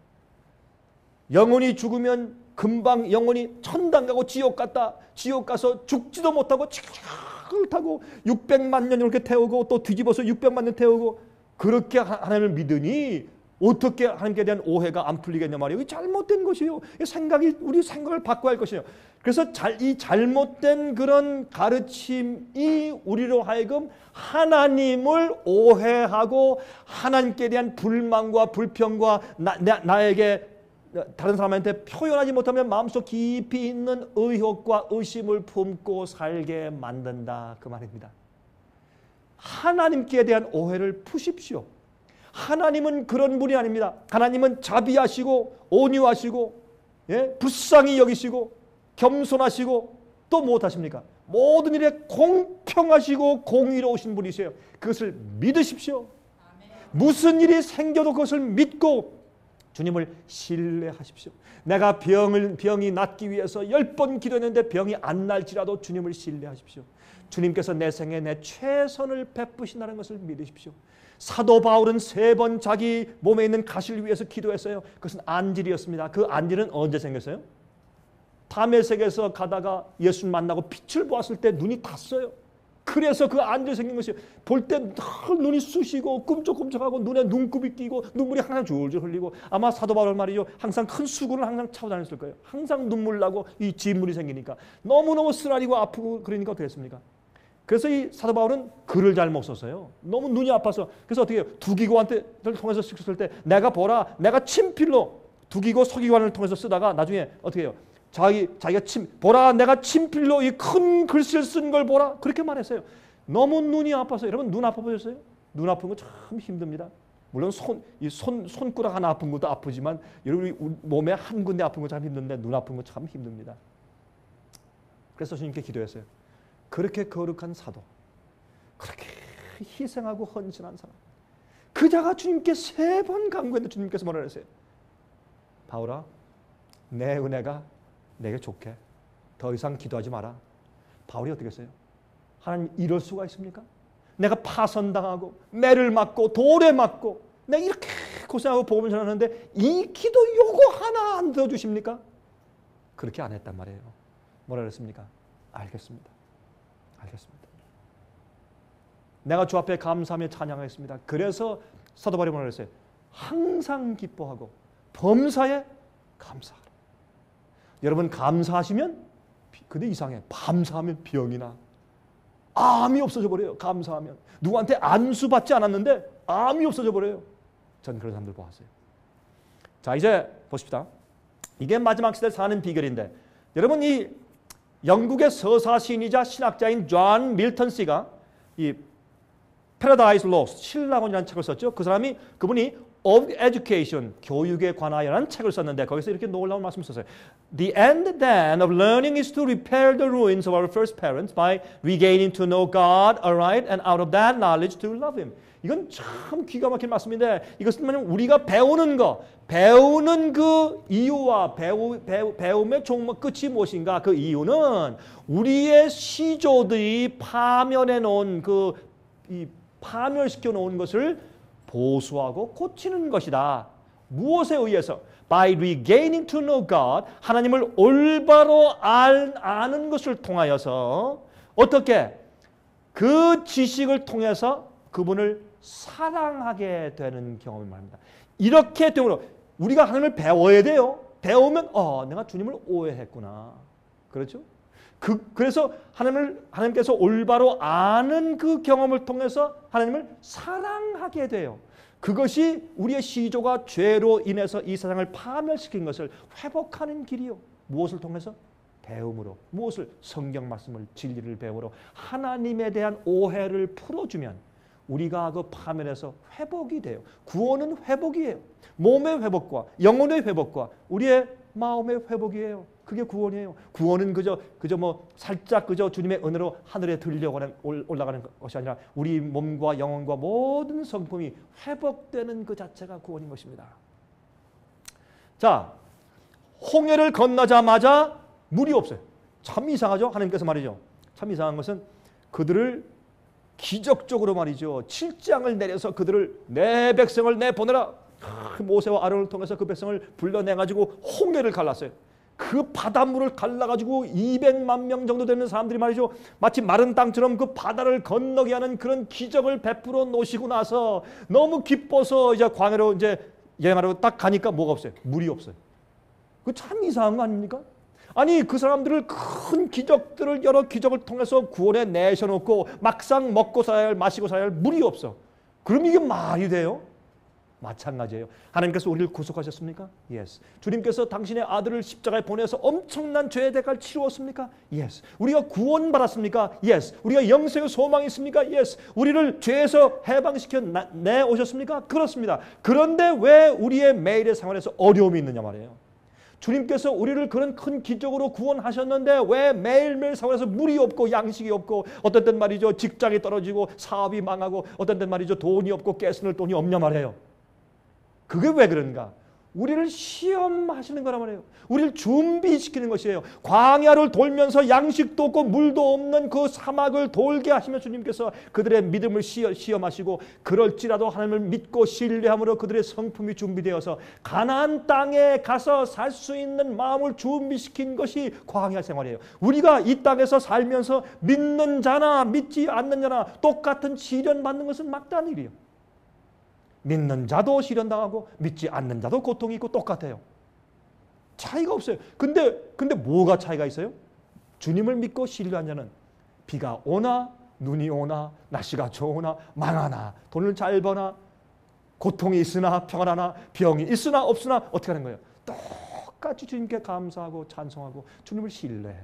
영혼이 죽으면 금방 영혼이 천당 가고 지옥 갔다. 지옥 가서 죽지도 못하고 지옥을 타고 600만 년 이렇게 태우고 또 뒤집어서 600만 년 태우고 그렇게 하나님을 믿으니 어떻게 하나님께 대한 오해가 안 풀리겠냐 말이에요. 이게 잘못된 것이에요. 우리 생각을 바꿔야 할 것이에요. 그래서 이 잘못된 그런 가르침이 우리로 하여금 하나님을 오해하고 하나님께 대한 불만과 불평과 나에게 다른 사람한테 표현하지 못하면 마음속 깊이 있는 의혹과 의심을 품고 살게 만든다. 그 말입니다. 하나님께 대한 오해를 푸십시오. 하나님은 그런 분이 아닙니다. 하나님은 자비하시고 온유하시고 불쌍히 여기시고 겸손하시고 또 무엇하십니까? 모든 일에 공평하시고 공의로우신 분이세요. 그것을 믿으십시오. 무슨 일이 생겨도 그것을 믿고 주님을 신뢰하십시오. 내가 병이 낫기 위해서 10번 기도했는데 병이 안 날지라도 주님을 신뢰하십시오. 주님께서 내 생에 내 최선을 베푸신다는 것을 믿으십시오. 사도 바울은 3번 자기 몸에 있는 가시를 위해서 기도했어요. 그것은 안질이었습니다. 그 안질은 언제 생겼어요? 다메섹에서 가다가 예수를 만나고 빛을 보았을 때 눈이 탔어요. 그래서 그 안질이 생긴 것이에요. 볼 때 눈이 쑤시고 꿈쩍꿈쩍하고 눈에 눈곱이 끼고 눈물이 항상 줄줄 흘리고 아마 사도 바울 말이죠. 항상 큰 수건을 항상 차고 다녔을 거예요. 항상 눈물 나고 이 진물이 생기니까 너무너무 쓰라리고 아프고 그러니까 어떻게 했습니까? 그래서 이 사도 바울은 글을 잘 못 썼어요. 너무 눈이 아파서. 그래서 어떻게 해요? 두기관을 통해서 썼을 때 내가 보라, 내가 친필로 두기고 서기관을 통해서 쓰다가 나중에 어떻게 해요? 자기가 보라, 내가 친필로 이 큰 글씨를 쓴 걸 보라. 그렇게 말했어요. 너무 눈이 아파서. 여러분 눈 아파 보셨어요? 눈 아픈 거 참 힘듭니다. 물론 손가락 하나 아픈 것도 아프지만 여러분 몸에 한 군데 아픈 거 참 힘든데 눈 아픈 거 참 힘듭니다. 그래서 주님께 기도했어요. 그렇게 거룩한 사도, 그렇게 희생하고 헌신한 사람, 그 자가 주님께 3번 간구했는데 주님께서 뭐라 그랬어요? 바울아, 내 은혜가 내게 좋게. 더 이상 기도하지 마라. 바울이 어떻게 했어요? 하나님 이럴 수가 있습니까? 내가 파선당하고 매를 맞고 돌에 맞고 내가 이렇게 고생하고 복음을 전하는데 이 기도 요거 하나 안 들어주십니까? 그렇게 안 했단 말이에요. 뭐라 그랬습니까? 알겠습니다. 알겠습니다. 내가 주 앞에 감사하며 찬양하겠습니다. 그래서 사도 바울이 뭐라 그랬어요? 항상 기뻐하고 범사에 감사하라. 여러분 감사하시면 근데 이상해. 감사하면 병이 나. 암이 없어져 버려요. 감사하면. 누구한테 안수받지 않았는데 암이 없어져 버려요. 전 그런 사람들 보았어요. 자, 이제 보십시다. 이게 마지막 시대에 사는 비결인데 여러분 이 영국의 서사 시인이자 신학자인 존 밀턴 씨가 이 Paradise Lost, 신라곤이라는 책을 썼죠. 그분이 of Education, 교육에 관하여라는 책을 썼는데 거기서 이렇게 놀라운 말씀을 썼어요. The end then of learning is to repair the ruins of our first parents by regaining to know God aright and out of that knowledge to love Him. 이건 참 기가 막힌 말씀인데 이것은 뭐냐면 우리가 배우는 그 이유와 배움의 종목 끝이 무엇인가? 그 이유는 우리의 시조들이 파멸해 놓은 파멸시켜 놓은 것을 보수하고 고치는 것이다. 무엇에 의해서? By regaining to know God, 하나님을 올바로 아는 것을 통하여서 어떻게? 그 지식을 통해서 그분을 사랑하게 되는 경험을 말합니다. 이렇게 되므로 우리가 하나님을 배워야 돼요. 배우면 내가 주님을 오해했구나. 그렇죠? 그래서 하나님께서 올바로 아는 그 경험을 통해서 하나님을 사랑하게 돼요. 그것이 우리의 시조가 죄로 인해서 이 세상을 파멸시킨 것을 회복하는 길이요. 무엇을 통해서? 배움으로. 무엇을? 성경 말씀을, 진리를 배우러 하나님에 대한 오해를 풀어주면 우리가 그 파멸에서 회복이 돼요. 구원은 회복이에요. 몸의 회복과 영혼의 회복과 우리의 마음의 회복이에요. 그게 구원이에요. 구원은 그저 살짝 주님의 은혜로 하늘에 올라가는 것이 아니라 우리 몸과 영혼과 모든 성품이 회복되는 그 자체가 구원인 것입니다. 자, 홍해를 건너자마자 물이 없어요. 참 이상하죠? 하나님께서 말이죠. 참 이상한 것은 그들을 기적적으로 말이죠. 7장을 내려서 그들을 내 백성을 내보내라. 모세와 아론을 통해서 그 백성을 불러내가지고 홍해를 갈랐어요. 그 바닷물을 갈라가지고 200만 명 정도 되는 사람들이 말이죠. 마치 마른 땅처럼 그 바다를 건너게 하는 그런 기적을 베풀어 놓으시고 나서 너무 기뻐서 이제 광야로 이제 여행하러 딱 가니까 뭐가 없어요? 물이 없어요. 그 참 이상한 거 아닙니까? 아니 그 사람들을 큰 기적들을 여러 기적을 통해서 구원에 내셔놓고 막상 먹고 살아야 할 마시고 살아야 할 물이 없어. 그럼 이게 말이 돼요? 마찬가지예요. 하나님께서 우리를 구속하셨습니까? Yes. 주님께서 당신의 아들을 십자가에 보내서 엄청난 죄의 대가를 치루었습니까? Yes. 우리가 구원받았습니까? Yes. 우리가 영생의 소망이 있습니까? Yes. 우리를 죄에서 해방시켜 내오셨습니까? 그렇습니다. 그런데 왜 우리의 매일의 생활에서 어려움이 있느냐 말이에요. 주님께서 우리를 그런 큰 기적으로 구원하셨는데 왜 매일매일 생활에서 물이 없고 양식이 없고 어떤 땐 말이죠 직장이 떨어지고 사업이 망하고 어떤 땐 말이죠 돈이 없고 깨스낼 돈이 없냐 말이에요. 그게 왜 그런가? 우리를 시험하시는 거란 말이에요. 우리를 준비시키는 것이에요. 광야를 돌면서 양식도 없고 물도 없는 그 사막을 돌게 하시며 주님께서 그들의 믿음을 시험하시고 그럴지라도 하나님을 믿고 신뢰함으로 그들의 성품이 준비되어서 가나안 땅에 가서 살 수 있는 마음을 준비시킨 것이 광야 생활이에요. 우리가 이 땅에서 살면서 믿는 자나 믿지 않는 자나 똑같은 시련 받는 것은 막다른 일이에요. 믿는 자도 시련당하고 믿지 않는 자도 고통이 있고 똑같아요. 차이가 없어요. 근데 뭐가 차이가 있어요? 주님을 믿고 신뢰한 자는 비가 오나 눈이 오나 날씨가 좋으나 망하나 돈을 잘 버나 고통이 있으나 평안하나 병이 있으나 없으나 어떻게 하는 거예요? 똑같이 주님께 감사하고 찬송하고 주님을 신뢰해.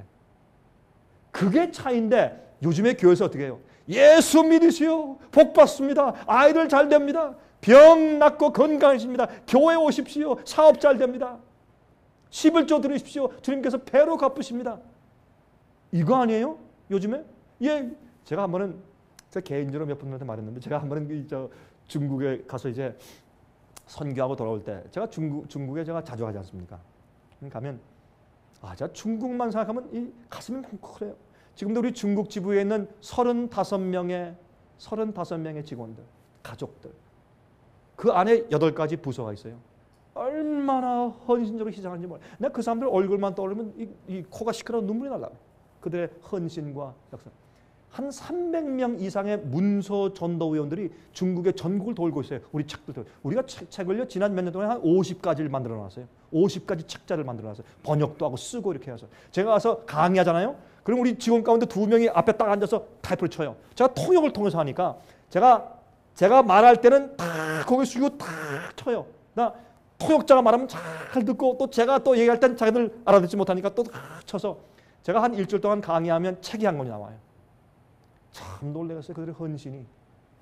그게 차이인데 요즘에 교회에서 어떻게 해요? 예수 믿으시오. 복 받습니다. 아이들 잘 됩니다. 병 낫고 건강해집니다. 교회 오십시오. 사업 잘 됩니다. 11조 들으십시오. 주님께서 배로 갚으십니다. 이거 아니에요? 요즘에? 예, 제가 한 번은 제가 개인적으로 몇 분한테 말했는데 제가 한 번은 중국에 가서 이제 선교하고 돌아올 때 제가 중국에 제가 자주 가지 않습니까? 가면 제가 중국만 생각하면 이 가슴이 뭉클해요. 지금도 우리 중국 지부에 있는 35명의 직원들, 가족들. 그 안에 8가지 부서가 있어요. 얼마나 헌신적으로 희생하는지 몰라요. 내가 그 사람들 얼굴만 떠오르면 이 코가 시끄러워 눈물이 날라요. 그들의 헌신과 역사. 한 300명 이상의 문서 전도위원들이 중국의 전국을 돌고 있어요. 우리 책들. 우리가 책을요 지난 몇 년 동안 한 50가지를 만들어 놨어요. 50가지 책자를 만들어 놨어요. 번역도 하고 쓰고 이렇게 해서. 제가 가서 강의하잖아요. 그럼 우리 직원 가운데 2명이 앞에 딱 앉아서 타이프를 쳐요. 제가 통역을 통해서 하니까 제가 말할 때는 다 거기 숙이고 다 쳐요. 나 통역자가 말하면 잘 듣고 또 제가 또 얘기할 땐 자기들 알아듣지 못하니까 또 다 쳐서 제가 한 일주일 동안 강의하면 책이 한 권이 나와요. 참 놀라겠어요. 그들의 헌신이.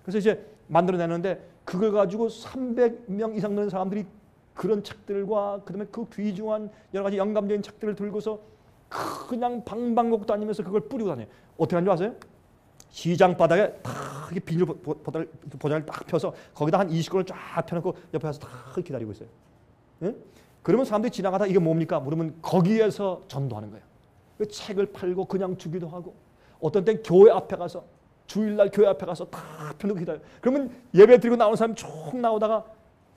그래서 이제 만들어내는데 그걸 가지고 300명 이상 되는 사람들이 그런 책들과 그다음에 그 귀중한 여러 가지 영감적인 책들을 들고서 그냥 방방곡 다니면서 그걸 뿌리고 다녀요. 어떻게 하는 줄 아세요? 시장 바닥에 다 이렇게 비닐 포장을 딱 펴서 거기다 한 20권을 쫙 펴놓고 옆에 와서 다 기다리고 있어요. 예? 그러면 사람들이 지나가다 이게 뭡니까? 물으면 거기에서 전도하는 거예요. 그 책을 팔고 그냥 주기도 하고 어떤 땐 교회 앞에 가서 주일날 교회 앞에 가서 다 펴놓고 기다려요. 그러면 예배 드리고 나오는 사람이 쭉 나오다가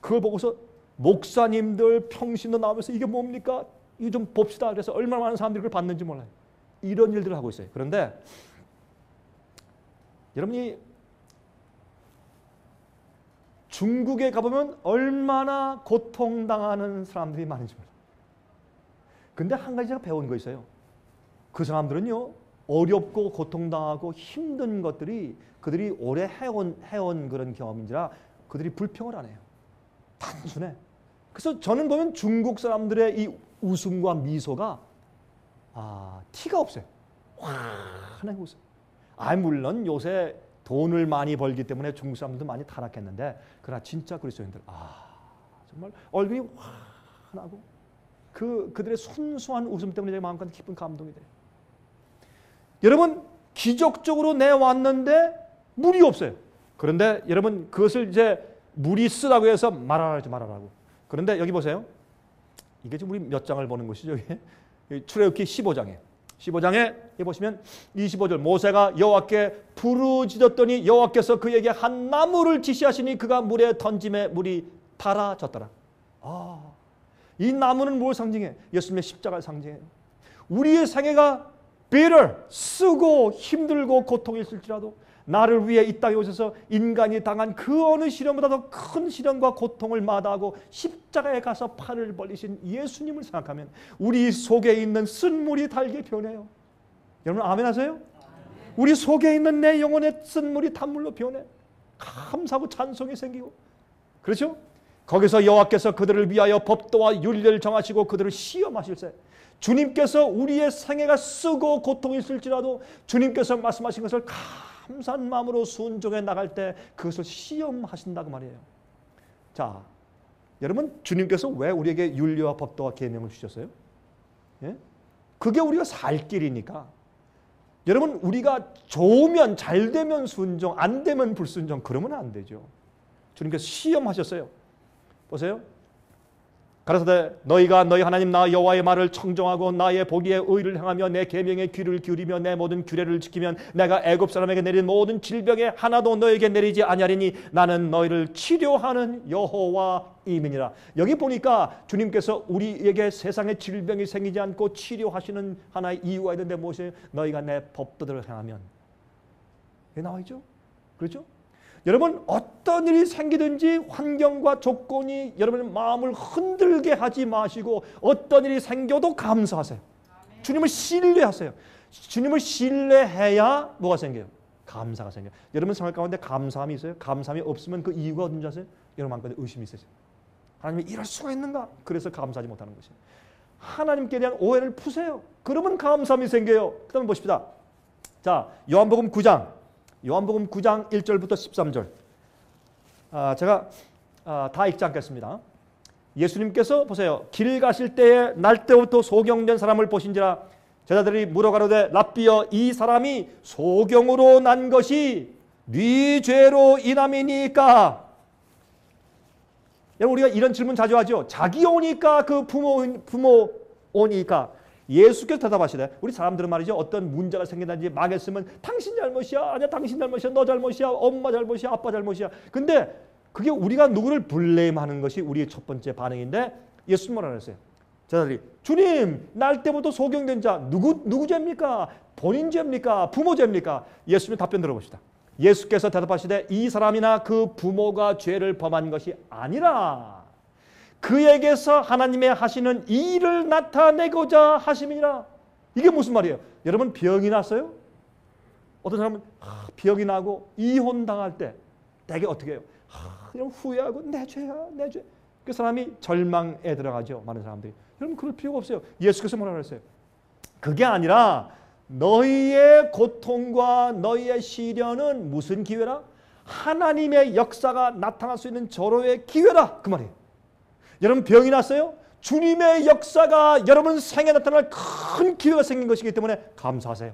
그걸 보고서 목사님들 평신도 나오면서 이게 뭡니까? 이거 좀 봅시다. 그래서 얼마나 많은 사람들이 그걸 봤는지 몰라요. 이런 일들을 하고 있어요. 그런데 여러분이 중국에 가보면 얼마나 고통당하는 사람들이 많은지 몰라요. 근데 한 가지 제가 배운 거 있어요. 그 사람들은요. 어렵고 고통당하고 힘든 것들이 그들이 오래 해온 그런 경험인지라 그들이 불평을 안 해요. 단순해. 그래서 저는 보면 중국 사람들의 이 웃음과 미소가 티가 없어요. 환하게 웃어요. 물론 요새 돈을 많이 벌기 때문에 중국 사람들도 많이 타락했는데 그러나 진짜 그리스도인들 정말 얼굴이 환하고 그들의 순수한 웃음 때문에 제 마음까지 깊은 감동이 돼요. 여러분 기적적으로 내왔는데 물이 없어요. 그런데 여러분 그것을 이제 물이 쓰다고 해서 말하라고. 그런데 여기 보세요. 이게 지금 우리 몇 장을 보는 것이죠. 출애굽기 15장에 여기 보시면 25절 모세가 여호와께 부르짖었더니 여호와께서 그에게 한 나무를 지시하시니 그가 물에 던짐에 물이 달아졌더라. 이 나무는 뭘 상징해? 예수님의 십자가를 상징해요. 우리의 생애가 bitter, 쓰고 힘들고 고통이 있을지라도 나를 위해 이 땅에 오셔서 인간이 당한 그 어느 시련보다 더 큰 시련과 고통을 마다하고 십자가에 가서 팔을 벌리신 예수님을 생각하면 우리 속에 있는 쓴물이 달게 변해요. 여러분 아멘 하세요? 우리 속에 있는 내 영혼의 쓴물이 단물로 변해. 감사하고 찬송이 생기고. 그렇죠? 거기서 여호와께서 그들을 위하여 법도와 윤례를 정하시고 그들을 시험하실세. 주님께서 우리의 생애가 쓰고 고통이 있을지라도 주님께서 말씀하신 것을 감사한 마음으로 순종해 나갈 때 그것을 시험하신다고 말이에요. 자, 여러분 주님께서 왜 우리에게 윤리와 법도와 계명을 주셨어요? 예? 그게 우리가 살 길이니까. 여러분 우리가 좋으면 잘 되면 순종, 안 되면 불순종 그러면 안 되죠. 주님께서 시험하셨어요. 보세요. 가라사대 너희가 너희 하나님 나 여호와의 말을 청정하고 나의 보기에 의를 행하며 내 계명에 귀를 기울이며 내 모든 규례를 지키면 내가 애굽 사람에게 내린 모든 질병에 하나도 너에게 내리지 아니하리니 나는 너희를 치료하는 여호와임이니라. 여기 보니까 주님께서 우리에게 세상에 질병이 생기지 않고 치료하시는 하나의 이유가 있는데 무엇이에요? 너희가 내 법도대로 행하면. 이게 나와 있죠? 그렇죠? 여러분 어떤 일이 생기든지 환경과 조건이 여러분의 마음을 흔들게 하지 마시고 어떤 일이 생겨도 감사하세요. 주님을 신뢰하세요. 주님을 신뢰해야 뭐가 생겨요? 감사가 생겨요. 여러분 생활 가운데 감사함이 있어요? 감사함이 없으면 그 이유가 어딘지 아세요? 여러분 마음가운데 의심이 있어요. 하나님이 이럴 수가 있는가? 그래서 감사하지 못하는 것이에요. 하나님께 대한 오해를 푸세요. 그러면 감사함이 생겨요. 그 다음에 보십시다. 자, 요한복음 9장 1절부터 13절. 제가 다 읽지 않겠습니다. 예수님께서 보세요. 길 가실 때에 날 때부터 소경된 사람을 보신지라 제자들이 물어가로되 랍비여 이 사람이 소경으로 난 것이 네 죄로 인함이니까. 여러분 우리가 이런 질문 자주 하죠. 자기 오니까 그 부모 오니까. 예수께서 대답하시되 우리 사람들은 말이죠. 어떤 문제가 생긴다든지 망했으면 당신 잘못이야. 아니야 당신 잘못이야. 너 잘못이야. 엄마 잘못이야. 아빠 잘못이야. 근데 그게 우리가 누구를 블레임하는 것이 우리의 첫 번째 반응인데 예수님 뭐라 그랬어요? 제자들이 주님 날 때부터 소경된 자 누구 죄입니까? 본인 죄입니까? 부모 죄입니까? 예수님 답변 들어봅시다. 예수께서 대답하시되 이 사람이나 그 부모가 죄를 범한 것이 아니라 그에게서 하나님의 하시는 이 일을 나타내고자 하심이니라. 이게 무슨 말이에요? 여러분 병이 났어요? 어떤 사람은 병이 나고 이혼당할 때 되게 어떻게 해요? 그냥 후회하고 내 죄야 내 죄. 그 사람이 절망에 들어가죠. 많은 사람들이. 여러분 그럴 필요가 없어요. 예수께서 뭐라고 했어요? 그게 아니라 너희의 고통과 너희의 시련은 무슨 기회라? 하나님의 역사가 나타날 수 있는 절호의 기회라. 그 말이에요. 여러분 병이 났어요? 주님의 역사가 여러분 생에 나타날 큰 기회가 생긴 것이기 때문에 감사하세요.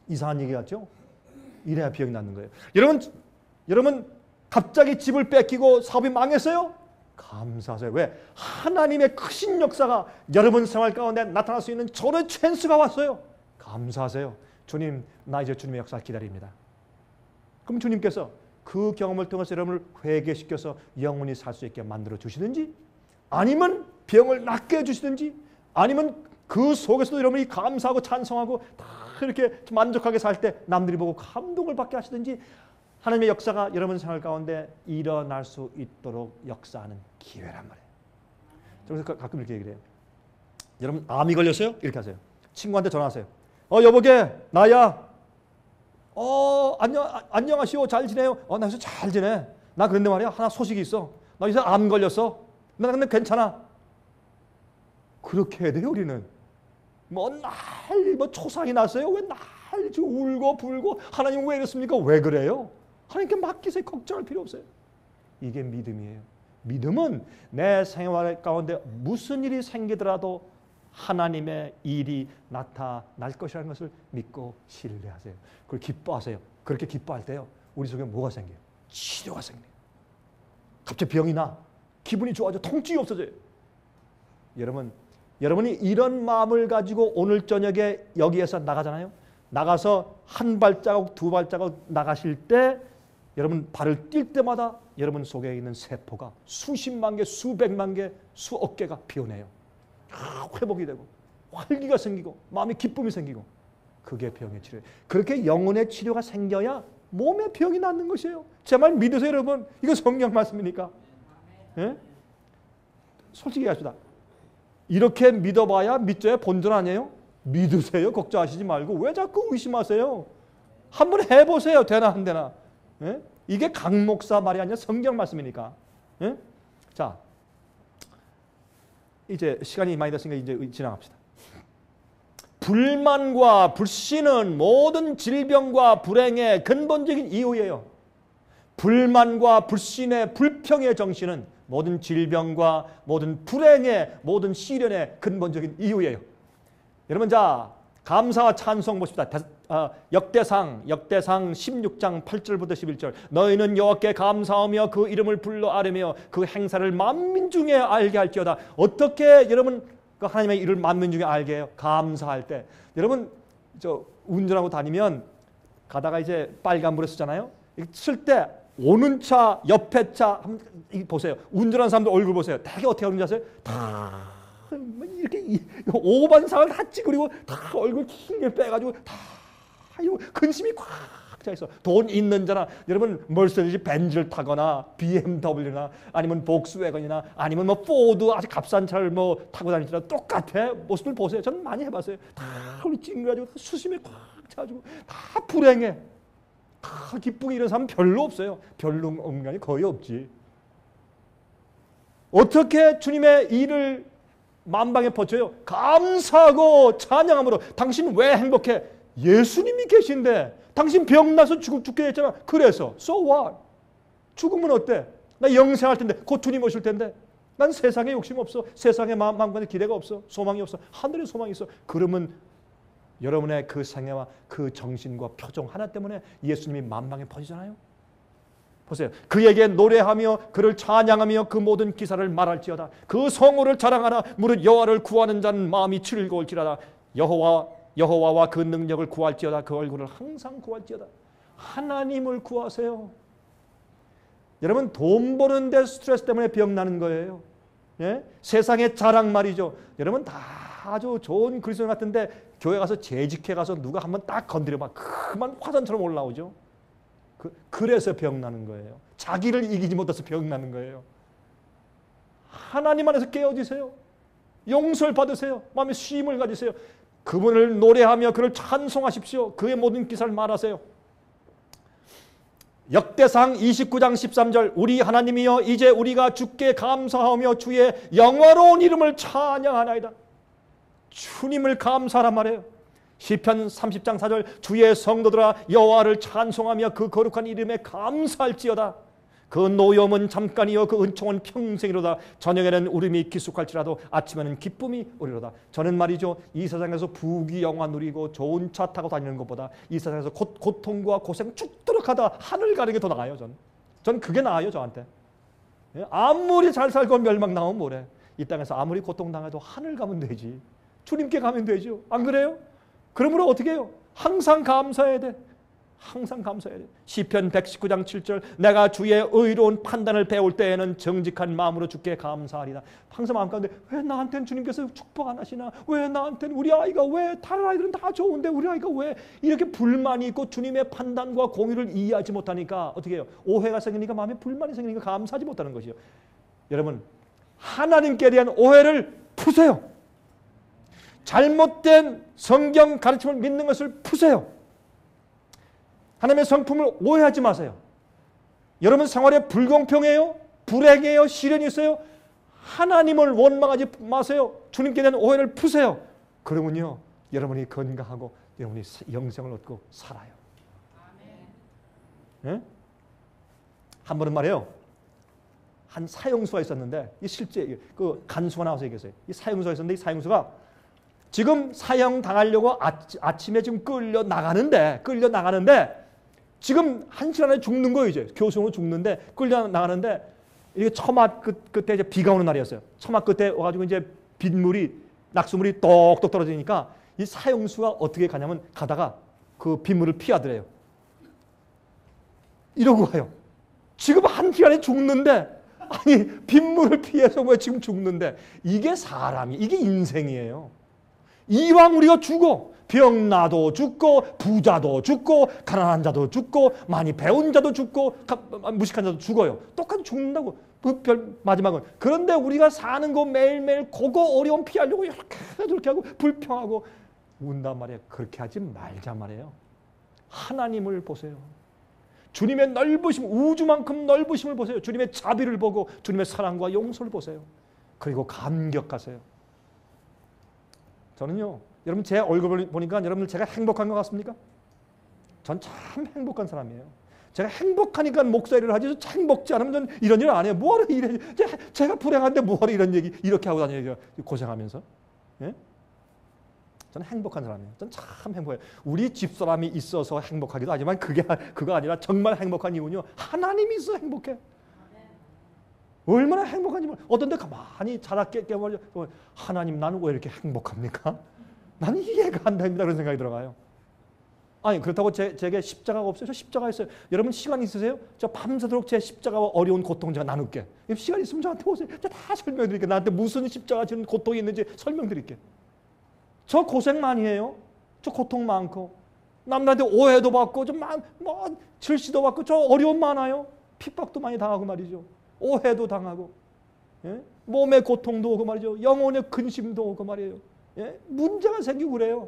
이상한 얘기 같죠? 이래야 병이 낫는 거예요. 여러분 갑자기 집을 뺏기고 사업이 망했어요? 감사하세요. 왜? 하나님의 크신 역사가 여러분 생활 가운데 나타날 수 있는 절호의 찬스가 왔어요. 감사하세요. 주님, 나 이제 주님의 역사를 기다립니다. 그럼 주님께서 그 경험을 통해서 여러분을 회개시켜서 영원히 살 수 있게 만들어 주시든지 아니면 병을 낫게 해주시든지 아니면 그 속에서도 여러분이 감사하고 찬송하고 다 이렇게 만족하게 살 때 남들이 보고 감동을 받게 하시든지 하나님의 역사가 여러분 생활 가운데 일어날 수 있도록 역사하는 기회란 말이에요. 그래서 가끔 이렇게 얘기를 해요. 여러분 암이 걸렸어요? 이렇게 하세요. 친구한테 전화하세요. 여보게 나야. 안녕하시오. 잘 지내요? 나 요새 잘 지내. 나 그런데 말이야 하나 소식이 있어. 나 요새 암 걸렸어. 나 근데 괜찮아. 그렇게 해야 돼요 우리는. 뭐 초상이 났어요? 왜 날 울고 불고 하나님 왜 이랬습니까? 왜 그래요? 하나님께 맡기세요. 걱정할 필요 없어요. 이게 믿음이에요. 믿음은 내 생활 가운데 무슨 일이 생기더라도 하나님의 일이 나타날 것이라는 것을 믿고 신뢰하세요. 그걸 기뻐하세요. 그렇게 기뻐할 때요. 우리 속에 뭐가 생겨요? 치료가 생겨요. 갑자기 병이 나. 기분이 좋아져. 통증이 없어져요. 여러분이 이런 마음을 가지고 오늘 저녁에 여기에서 나가잖아요. 나가서 한 발자국 두 발자국 나가실 때 여러분 발을 뛸 때마다 여러분 속에 있는 세포가 수십만 개, 수백만 개, 수억 개가 피어내요. 회복이 되고 활기가 생기고 마음에 기쁨이 생기고 그게 병의 치료예요. 그렇게 영혼의 치료가 생겨야 몸의 병이 낫는 것이에요. 제 말 믿으세요 여러분. 이거 성경 말씀이니까. 예? 솔직히 얘기합시다. 이렇게 믿어봐야 믿져야 본전 아니에요? 믿으세요. 걱정하시지 말고 왜 자꾸 의심하세요? 한번 해보세요. 되나 안 되나. 예? 이게 강 목사 말이 아니라 성경 말씀이니까. 예? 자, 이제 시간이 많이 됐으니까 이제 지나갑시다. 불만과 불신은 모든 질병과 불행의 근본적인 이유예요. 불만과 불신의 불평의 정신은 모든 질병과 모든 불행의 모든 시련의 근본적인 이유예요. 여러분 자 감사와 찬송 보십시다. 역대상 16장 8절부터 11절 너희는 여호와께 감사하며 그 이름을 불러 아뢰며 그 행사를 만민 중에 알게 할지어다. 어떻게 여러분 그 하나님의 일을 만민 중에 알게 해요? 감사할 때. 여러분 저 운전하고 다니면 가다가 이제 빨간불에 쓰잖아요. 쓸 때 오는 차 옆에 차 보세요. 운전하는 사람들 얼굴 보세요. 되게 어떻게 하는지 아세요? 다 이렇게 오반상을 다 찌그리고 다 얼굴 길게 빼가지고 다 근심이 꽉 차 있어. 돈 있는 자나 여러분 머세디스 벤츠를 타거나 BMW나 아니면 복스웨건이나 아니면 뭐 포드 아주 값싼 차를 뭐 타고 다니지나 똑같아. 모습을 보세요. 저는 많이 해봤어요. 다 우리 찡그려가지고 수심에 꽉 차가지고 다 불행해. 다 기쁘게 이런 사람 별로 없어요. 별로 인간이 거의 없지. 어떻게 주님의 일을 만방에 퍼져요? 감사하고 찬양함으로. 당신 왜 행복해? 예수님이 계신데. 당신 병나서 죽게 됐잖아. 그래서 so what? 죽으면 어때? 나 영생할 텐데 곧 주님 오실 텐데. 난 세상에 욕심 없어. 세상에 마음과는 기대가 없어. 소망이 없어. 하늘에 소망이 있어. 그러면 여러분의 그 생애와 그 정신과 표정 하나 때문에 예수님이 만방에 퍼지잖아요. 보세요. 그에게 노래하며 그를 찬양하며 그 모든 기사를 말할지어다. 그 성호를 자랑하나 무릇 여호와를 구하는 자는 마음이 즐거울지라다. 여호와와 그 능력을 구할지어다. 그 얼굴을 항상 구할지어다. 하나님을 구하세요. 여러분 돈 버는데 스트레스 때문에 병나는 거예요. 예? 세상의 자랑 말이죠. 여러분 다 아주 좋은 그리스도인 같은데 교회 가서 재직해 가서 누가 한번 딱 건드려봐. 그만 화산처럼 올라오죠. 그래서 병나는 거예요. 자기를 이기지 못해서 병나는 거예요. 하나님 안에서 깨어지세요. 용서를 받으세요. 마음에 쉼을 가지세요. 그분을 노래하며 그를 찬송하십시오. 그의 모든 기사를 말하세요. 역대상 29장 13절 우리 하나님이여 이제 우리가 주께 감사하며 주의 영화로운 이름을 찬양하나이다. 주님을 감사하란 말이에요. 시편 30장 4절 주의 성도들아 여호와를 찬송하며 그 거룩한 이름에 감사할지어다. 그 노염은 잠깐이요 그 은총은 평생이로다. 저녁에는 울음이 기숙할지라도 아침에는 기쁨이 오리로다. 저는 말이죠 이 세상에서 부귀영화 누리고 좋은 차 타고 다니는 것보다 이 세상에서 고통과 고생 죽도록 하다 하늘 가는 게 더 나아요. 전 그게 나아요. 저한테. 아무리 잘 살고 멸망당하면 뭐래. 이 땅에서 아무리 고통당해도 하늘 가면 되지. 주님께 가면 되죠. 안 그래요? 그러므로 어떻게 해요? 항상 감사해야 돼. 항상 감사해야 돼. 시편 119장 7절 내가 주의 의로운 판단을 배울 때에는 정직한 마음으로 주께 감사하리다. 항상 마음 가운데 왜 나한테는 주님께서 축복 안 하시나? 왜 나한테는 우리 아이가 왜 다른 아이들은 다 좋은데 우리 아이가 왜 이렇게 불만이 있고 주님의 판단과 공의를 이해하지 못하니까 어떻게 해요? 오해가 생기니까 마음에 불만이 생기니까 감사하지 못하는 것이요. 여러분 하나님께 대한 오해를 푸세요. 잘못된 성경 가르침을 믿는 것을 푸세요. 하나님의 성품을 오해하지 마세요. 여러분 생활에 불공평해요? 불행해요? 시련이 있어요? 하나님을 원망하지 마세요. 주님께 대한 오해를 푸세요. 그러면요 여러분이 건강하고 여러분이 영생을 얻고 살아요. 네? 한 번은 말이에요. 한 사형수가 있었는데 이 실제 그 간수가 나와서 얘기했어요. 이 사형수가 있었는데 이 사형수가 지금 사형 당하려고 아침에 지금 끌려 나가는데 지금 한 시간에 죽는 거예요. 이제 교수로 죽는데 끌려 나가는데 이게 처마 끝에 이제 비가 오는 날이었어요. 처마 끝에 와가지고 이제 낙수물이 똑똑 떨어지니까 이 사형수가 어떻게 가냐면 가다가 그 빗물을 피하더래요. 이러고 가요. 지금 한 시간에 죽는데 아니 빗물을 피해서 왜 지금 죽는데 이게 이게 인생이에요. 이왕 우리가 죽어 병나도 죽고 부자도 죽고 가난한 자도 죽고 많이 배운 자도 죽고 무식한 자도 죽어요. 똑같이 죽는다고 마지막은. 그런데 우리가 사는 거 매일매일 그거 어려움 피하려고 이렇게 저렇게 하고 불평하고 운단 말이에요. 그렇게 하지 말자 말이에요. 하나님을 보세요. 주님의 넓으심, 우주만큼 넓으심을 보세요. 주님의 자비를 보고 주님의 사랑과 용서를 보세요. 그리고 감격하세요. 저는요, 여러분 제 얼굴을 보니까 여러분들 제가 행복한 것 같습니까? 전 참 행복한 사람이에요. 제가 행복하니까 목사 일을 하지 행복지 않으면 전 이런 일을 안 해요. 뭐하러 이래? 제가 불행한데 뭐하러 이런 얘기 이렇게 하고 다녀요. 고생하면서. 예? 저는 행복한 사람이에요. 전 참 행복해요. 우리 집사람이 있어서 행복하기도 하지만 그거 아니라 정말 행복한 이유는요. 하나님이 있어 행복해. 얼마나 행복한지 몰라. 어떤 데 가만히 자다 깨버려. 하나님 나는 왜 이렇게 행복합니까? 나는 이해가 안 됩니다. 그런 생각이 들어가요. 아니 그렇다고 제게 십자가가 없어요. 저 십자가 있어요. 여러분 시간 있으세요? 저 밤새도록 제 십자가와 어려운 고통 제가 나눌게. 시간 있으면 저한테 오세요. 제가 다 설명드릴게. 나한테 무슨 십자가 지는 고통이 있는지 설명드릴게. 저 고생 많이 해요. 저 고통 많고. 남들한테 오해도 받고 뭐 질시도 받고 저 어려움 많아요. 핍박도 많이 당하고 말이죠. 오해도 당하고, 예? 몸의 고통도 오고 말이죠. 영혼의 근심도 오고 말이에요. 예? 문제가 생기고 그래요.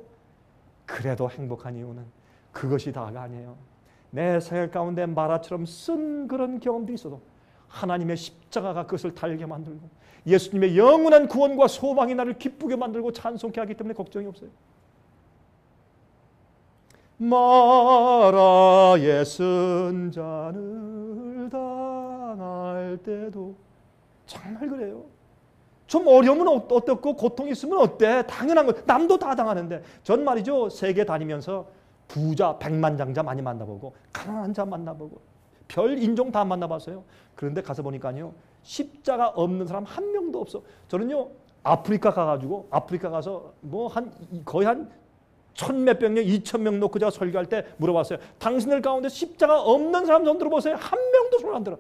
그래도 행복한 이유는 그것이 다가 아니에요. 내 생활 가운데 마라처럼 쓴 그런 경험도 있어도 하나님의 십자가가 그것을 달게 만들고 예수님의 영원한 구원과 소망이 나를 기쁘게 만들고 찬송케 하기 때문에 걱정이 없어요. 마라의 쓴 잔을 당할 때도 정말 그래요. 좀 어려움은 어떻고 고통이 있으면 어때? 당연한 거. 남도 다 당하는데. 전 말이죠. 세계 다니면서 부자, 백만장자 많이 만나보고 가난한 자 만나보고 별 인종 다 만나봤어요. 그런데 가서 보니까요. 십자가 없는 사람 한 명도 없어. 저는요. 아프리카 가가지고 아프리카 가서 뭐 거의 한 1,000몇백 명, 2,000명 놓고 제가 설교할 때 물어봤어요. 당신들 가운데 십자가 없는 사람 손 들어보세요. 한 명도 손 안 들어.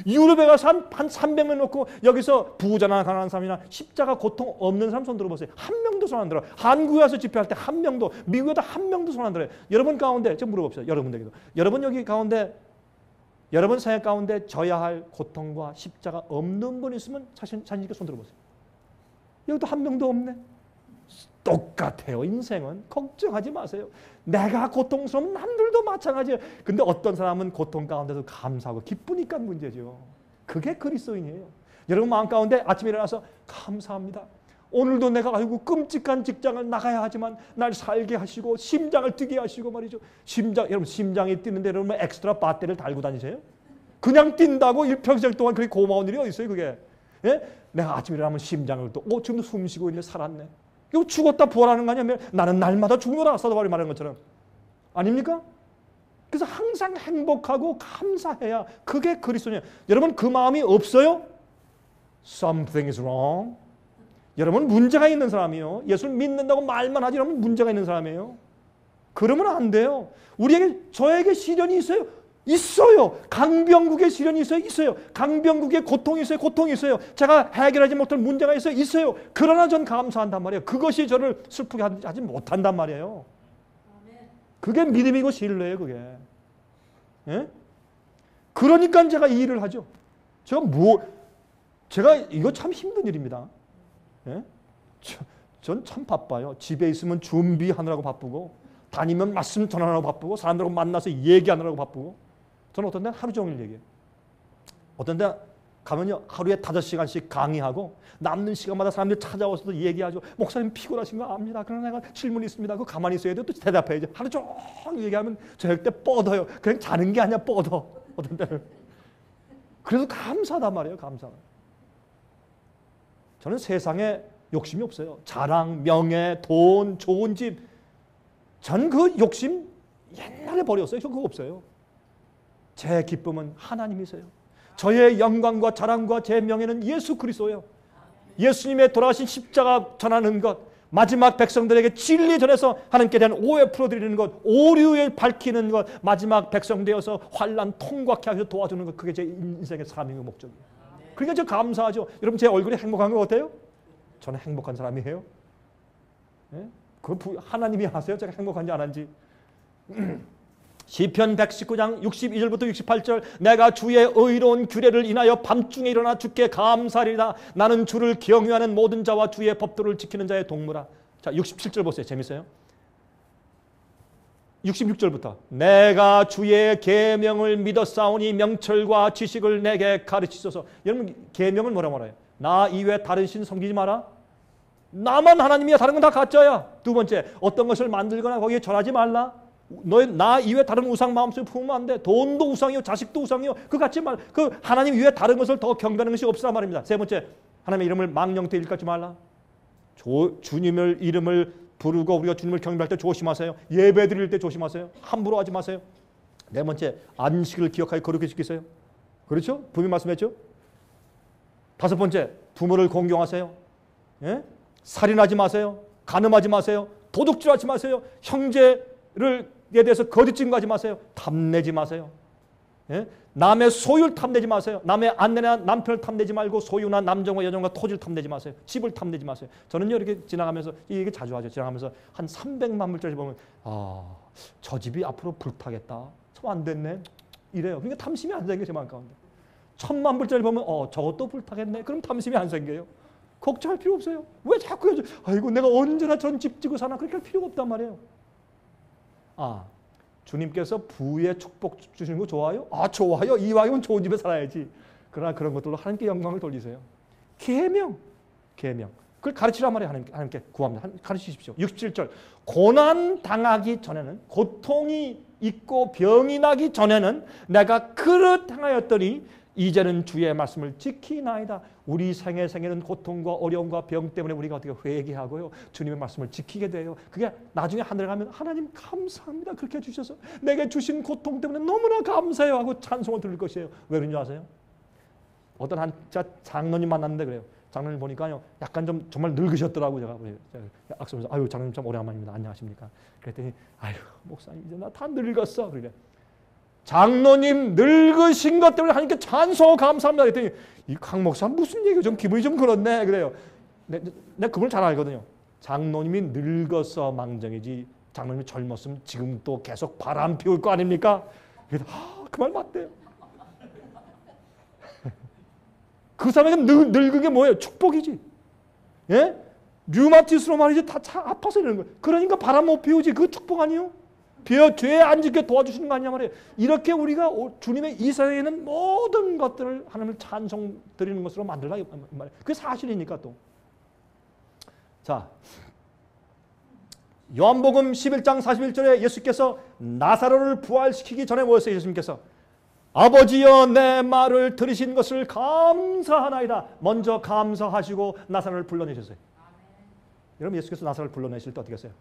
유럽에 가서 한 300명 놓고 여기서 부자나 가난한 사람이나 십자가 고통 없는 사람 손 들어보세요. 한 명도 손 안 들어. 한국에 와서 집회할 때 한 명도, 미국에도 한 명도 손 안 들어요. 여러분 가운데 제가 물어봅시다. 여러분들에게도. 여러분 여기 가운데 여러분 생활 가운데 져야 할 고통과 십자가 없는 분 있으면 자신 있게 손 들어보세요. 여기도 한 명도 없네. 똑같아요. 인생은. 걱정하지 마세요. 내가 고통스러우면 남들도 마찬가지예요. 근데 어떤 사람은 고통 가운데도 감사하고 기쁘니까 문제죠. 그게 그리스도인이에요. 여러분 마음 가운데 아침에 일어나서 감사합니다. 오늘도 내가 아이고 끔찍한 직장을 나가야 하지만 날 살게 하시고 심장을 뛰게 하시고 말이죠. 여러분 심장이 뛰는데 여러분 엑스트라 배터리를 달고 다니세요? 그냥 뛴다고 일평생 동안 그렇게 고마운 일이 어디 있어요 그게? 예? 내가 아침에 일어나면 심장을 또 지금도 숨 쉬고 있는데 살았네. 이거 죽었다 부활하는 거 아니야? 나는 날마다 죽노라 사도바울이 말하는 것처럼. 아닙니까? 그래서 항상 행복하고 감사해야 그게 그리스도냐. 여러분 그 마음이 없어요? Something is wrong. 여러분 문제가 있는 사람이에요. 예수를 믿는다고 말만 하지 여러분 문제가 있는 사람이에요. 그러면 안 돼요. 저에게 시련이 있어요. 있어요. 강병국의 시련이 있어요. 있어요. 강병국의 고통이 있어요. 고통이 있어요. 제가 해결하지 못할 문제가 있어요. 있어요. 그러나 전 감사한단 말이에요. 그것이 저를 슬프게 하지 못한단 말이에요. 그게 믿음이고 신뢰예요. 그게. 예? 그러니까 제가 이 일을 하죠. 제가 이거 참 힘든 일입니다. 예? 전 참 바빠요. 집에 있으면 준비하느라고 바쁘고 다니면 말씀 전하느라고 바쁘고 사람들하고 만나서 얘기하느라고 바쁘고 저는 어떤 데는 하루 종일 얘기해요. 어떤 데 가면요 하루에 5시간씩 강의하고 남는 시간마다 사람들이 찾아와서 얘기하죠. 목사님 피곤하신 거 압니다. 그러나 내가 질문이 있습니다. 그거 가만히 있어야 돼요. 또 대답해야죠. 하루 종일 얘기하면 저녁 때 뻗어요. 그냥 자는 게 아니야 뻗어. 어떤 때는. 그래도 감사하단 말이에요. 감사하다. 저는 세상에 욕심이 없어요. 자랑, 명예, 돈, 좋은 집. 전 그 욕심 옛날에 버렸어요. 저 그거 없어요. 제 기쁨은 하나님이세요. 저의 영광과 자랑과 제 명예는 예수 그리스도예요. 예수님의 돌아가신 십자가 전하는 것, 마지막 백성들에게 진리 전해서 하나님께 대한 오해 풀어드리는 것, 오류에 밝히는 것, 마지막 백성 되어서 환난 통과케 하셔서 도와주는 것, 그게 제 인생의 사명의 목적이에요. 그러니까 저 감사하죠. 여러분 제 얼굴이 행복한 거 같아요? 저는 행복한 사람이에요. 예? 그건 하나님이 아세요? 제가 행복한지 안 한지. 시편 119장 62절부터 68절 내가 주의 의로운 규례를 인하여 밤중에 일어나 주께 감사하리라. 나는 주를 경외하는 모든 자와 주의 법도를 지키는 자의 동무라. 자 67절 보세요. 재밌어요. 66절부터 내가 주의 계명을 믿었사오니 명철과 지식을 내게 가르치소서. 여러분 계명은 뭐라 말해요? 나 이외에 다른 신 섬기지 마라. 나만 하나님이야. 다른 건 다 가짜야. 두 번째 어떤 것을 만들거나 거기에 절하지 말라. 나 이외에 다른 우상 마음속에 품으면 안 돼. 돈도 우상이요, 자식도 우상이요. 그거 갖지 말. 그 하나님 이외에 다른 것을 더 경배하는 것이 없으라 말입니다. 세 번째, 하나님의 이름을 망령되 일컫지 말라. 주님의 이름을 부르고 우리가 주님을 경배할 때 조심하세요. 예배 드릴 때 조심하세요. 함부로 하지 마세요. 네 번째, 안식을 기억하여 거룩히 지키세요. 그렇죠? 분명히 말씀했죠? 다섯 번째, 부모를 공경하세요. 예? 살인하지 마세요. 간음하지 마세요. 도둑질하지 마세요. 형제를 에 대해서 거짓 증거하지 마세요. 탐내지 마세요. 예? 남의 소유를 탐내지 마세요. 남의 아내나 남편을 탐내지 말고 소유나 남정과 여정과 토지를 탐내지 마세요. 집을 탐내지 마세요. 저는요 이렇게 지나가면서 이게 자주 하죠. 지나가면서 한 300만 불짜리 보면 저 집이 앞으로 불타겠다. 참 안 됐네. 이래요. 그러니까 탐심이 안 생겨요. 제 마음 가운데. 10,000,000불짜리 보면 저것도 불타겠네. 그럼 탐심이 안 생겨요. 걱정할 필요 없어요. 왜 자꾸 아이고 내가 언제나 전 집 지고 사나 그렇게 할 필요가 없단 말이에요. 주님께서 부의 축복 주시는 거 좋아요? 좋아요. 이왕이면 좋은 집에 살아야지. 그러나 그런 것들로 하나님께 영광을 돌리세요. 계명. 그걸 가르치란 말이에요. 하나님께 구합니다. 가르치십시오. 67절. 고난 당하기 전에는, 고통이 있고 병이 나기 전에는 내가 그릇 행하였더니 이제는 주의 말씀을 지키나이다. 우리 생애는 고통과 어려움과 병 때문에 우리가 어떻게 회개하고요. 주님의 말씀을 지키게 돼요. 그게 나중에 하늘에 가면 하나님 감사합니다. 그렇게 해주셔서 내게 주신 고통 때문에 너무나 감사해요 하고 찬송을 들을 것이에요. 왜 그런지 아세요? 어떤 한 장로님 만났는데 그래요. 장로님 보니까요. 약간 좀 정말 늙으셨더라고요. 제가 악수하면서 아유 장로님 참 오래간만입니다. 안녕하십니까? 그랬더니 아유 목사님 이제 나 다 늙었어. 그래. 장로님 늙으신 것 때문에 하나님께 찬송 감사합니다. 그랬더니 이 강 목사 무슨 얘기야? 좀 기분이 좀 그렇네. 그래요. 내가 그분을 잘 알거든요. 장로님이 늙어서 망정이지 장로님이 젊었으면 지금 또 계속 바람 피울 거 아닙니까? 그래서 그 말 맞대요. 그 사람에게 늙은 게 뭐예요? 축복이지. 예? 류마티스로 말이지 다 아파서 이러는 거예요. 그러니까 바람 못 피우지. 그거 축복 아니에요? 죄에 안 짓게 도와주시는 거 아니냐 말이에요. 이렇게 우리가 주님의 이 세상에 있는 모든 것들을 하나님을 찬송 드리는 것으로 만들라 말이에요. 그게 사실이니까 또. 자, 요한복음 11장 41절에 예수께서 나사로를 부활시키기 전에 뭐였어요? 예수님께서 아버지여 내 말을 들으신 것을 감사하나이다. 먼저 감사하시고 나사로를 불러내셨어요. 여러분 예수께서 나사로를 불러내실 때 어떻게 했어요?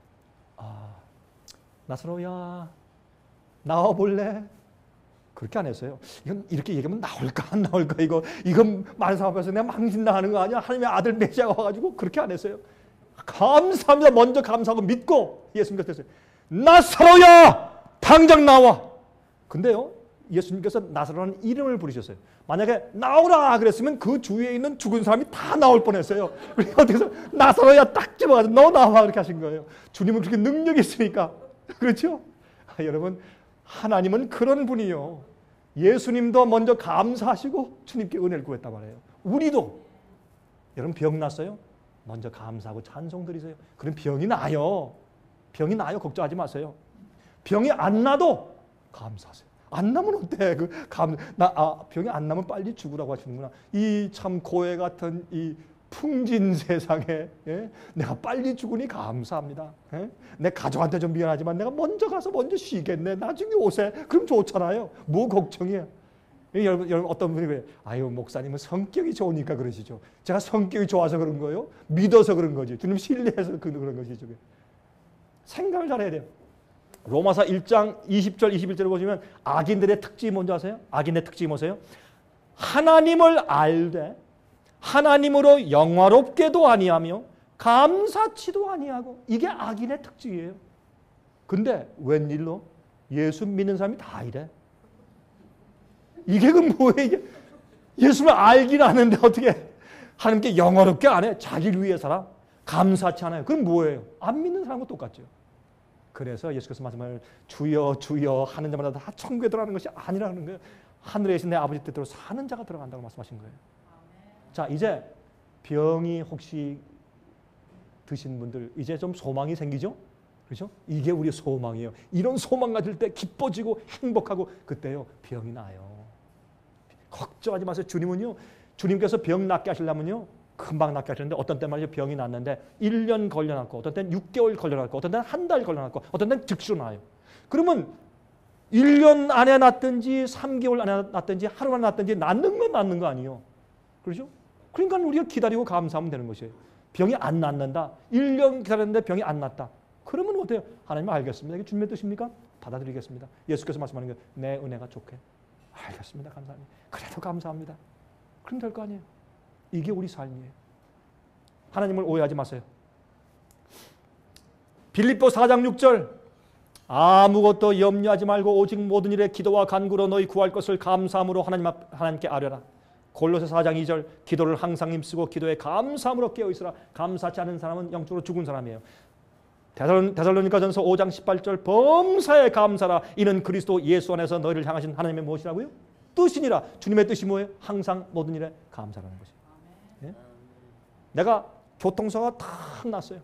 나사로야 나와 볼래? 그렇게 안 했어요. 이건 이렇게 얘기하면 나올까 안 나올까 이건 많은 사람 앞에서 내가 망신당하는 거 아니야? 하나님의 아들 메시아가 와가지고 그렇게 안 했어요. 감사합니다. 먼저 감사하고 믿고 예수님께서 했어요. 나사로야 당장 나와. 근데요 예수님께서 나사로라는 이름을 부르셨어요. 만약에 나오라 그랬으면 그 주위에 있는 죽은 사람이 다 나올 뻔했어요. 그러니까 어떻게 나사로야 딱 집어가지고 너 나와 그렇게 하신 거예요. 주님은 그렇게 능력이 있으니까. 그렇죠? 여러분 하나님은 그런 분이요. 예수님도 먼저 감사하시고 주님께 은혜를 구했단 말이에요. 우리도 여러분 병 났어요? 먼저 감사하고 찬송 드리세요. 그럼 병이 나요. 병이 나요. 걱정하지 마세요. 병이 안 나도 감사하세요. 안 나면 어때? 병이 안 나면 빨리 죽으라고 하시는구나. 이 참 고해 같은 이 풍진 세상에 내가 빨리 죽으니 감사합니다. 내 가족한테 좀 미안하지만 내가 먼저 가서 먼저 쉬겠네. 나중에 오세. 그럼 좋잖아요. 뭐 걱정이야. 여러분 어떤 분이 그래요. 아유 목사님은 성격이 좋으니까 그러시죠. 제가 성격이 좋아서 그런 거예요? 믿어서 그런 거지. 주님 신뢰해서 그런 것이죠. 생각을 잘해야 돼요. 로마서 1장 20절 21절을 보시면 악인들의 특징이 뭔지 아세요? 악인의 특징이 뭐세요? 하나님을 알되 하나님으로 영화롭게도 아니하며 감사치도 아니하고 이게 악인의 특징이에요. 근데 웬일로 예수 믿는 사람이 다 이래? 이게 그 뭐예요? 이게 예수를 알긴 아는데 어떻게 하나님께 영화롭게 안 해? 자기를 위해 살아? 감사치 않아요. 그럼 뭐예요? 안 믿는 사람과 똑같죠. 그래서 예수께서 말씀을 주여 주여 하는 자마다 다 천국에 들어가는 것이 아니라는 거예요. 하늘에 계신 내 아버지 뜻대로 사는 자가 들어간다고 말씀하신 거예요. 자 이제 병이 혹시 드신 분들 이제 좀 소망이 생기죠? 그렇죠? 이게 우리의 소망이에요. 이런 소망 가질 때 기뻐지고 행복하고 그때요 병이 나요. 걱정하지 마세요. 주님은요 주님께서 병 낫게 하시려면요 금방 낫게 하시는데 어떤 때 말이죠 병이 났는데 1년 걸려놨고 어떤 때는 6개월 걸려놨고 어떤 때는 한 달 걸려놨고 어떤 때는 즉시로 나요. 그러면 1년 안에 났든지 3개월 안에 났든지 하루 안에 났든지 낫는 건 낫는 거 아니에요. 그렇죠? 그러니까 우리가 기다리고 감사하면 되는 것이에요. 병이 안 낫는다. 1년 기다렸는데 병이 안 낫다. 그러면 어때요? 하나님 알겠습니다. 이게 주님의 뜻입니까? 받아들이겠습니다. 예수께서 말씀하는 게 내 은혜가 좋게. 알겠습니다. 감사합니다. 그래도 감사합니다. 그럼 될 거 아니에요. 이게 우리 삶이에요. 하나님을 오해하지 마세요. 빌립보 4장 6절 아무것도 염려하지 말고 오직 모든 일에 기도와 간구로 너희 구할 것을 감사함으로 하나님께 아뢰라. 골로새 4장 2절 기도를 항상 힘쓰고 기도에 감사함으로 깨어있으라. 감사치 않은 사람은 영적으로 죽은 사람이에요. 데살로니가전서 5장 18절 범사에 감사라 이는 그리스도 예수 안에서 너희를 향하신 하나님의 무엇이라고요? 뜻이니라. 주님의 뜻이 뭐예요? 항상 모든 일에 감사라는 것이에요. 예? 내가 교통사고가 탁 났어요.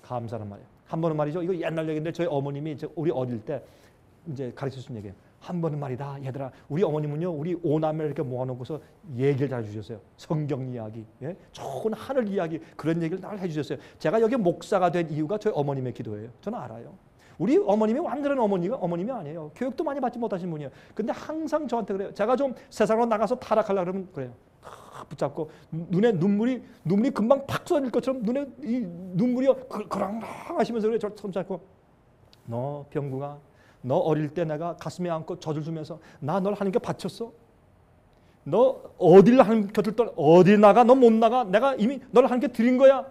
감사란 말이에요. 한 번은 말이죠. 이거 옛날 얘기인데 저희 어머님이 우리 어릴 때 이제 가르쳐준 얘기예요. 한 번은 말이다. 얘들아, 우리 어머님은요, 우리 오남매를 이렇게 모아놓고서 얘기를 잘 해주셨어요. 성경 이야기, 예? 좋은 하늘 이야기, 그런 얘기를 잘 해주셨어요. 제가 여기 목사가 된 이유가 저희 어머님의 기도예요. 저는 알아요. 우리 어머님이 완전한 어머님이 아니에요. 교육도 많이 받지 못하신 분이에요. 근데 항상 저한테 그래요. 제가 좀 세상으로 나가서 타락하려고 그러면 그래요. 붙잡고 눈에 눈물이 금방 팍 쏟아질 것처럼 눈에 이 눈물이 그랑랑 하시면서 그래요. 저 손잡고 너 병구가 너 어릴 때 내가 가슴에 안고 젖을 주면서 나 널 하나님께 바쳤어. 너 어딜 하나님 곁을 떠나 어디 나가 너 못 나가 내가 이미 너를 하나님께 드린 거야.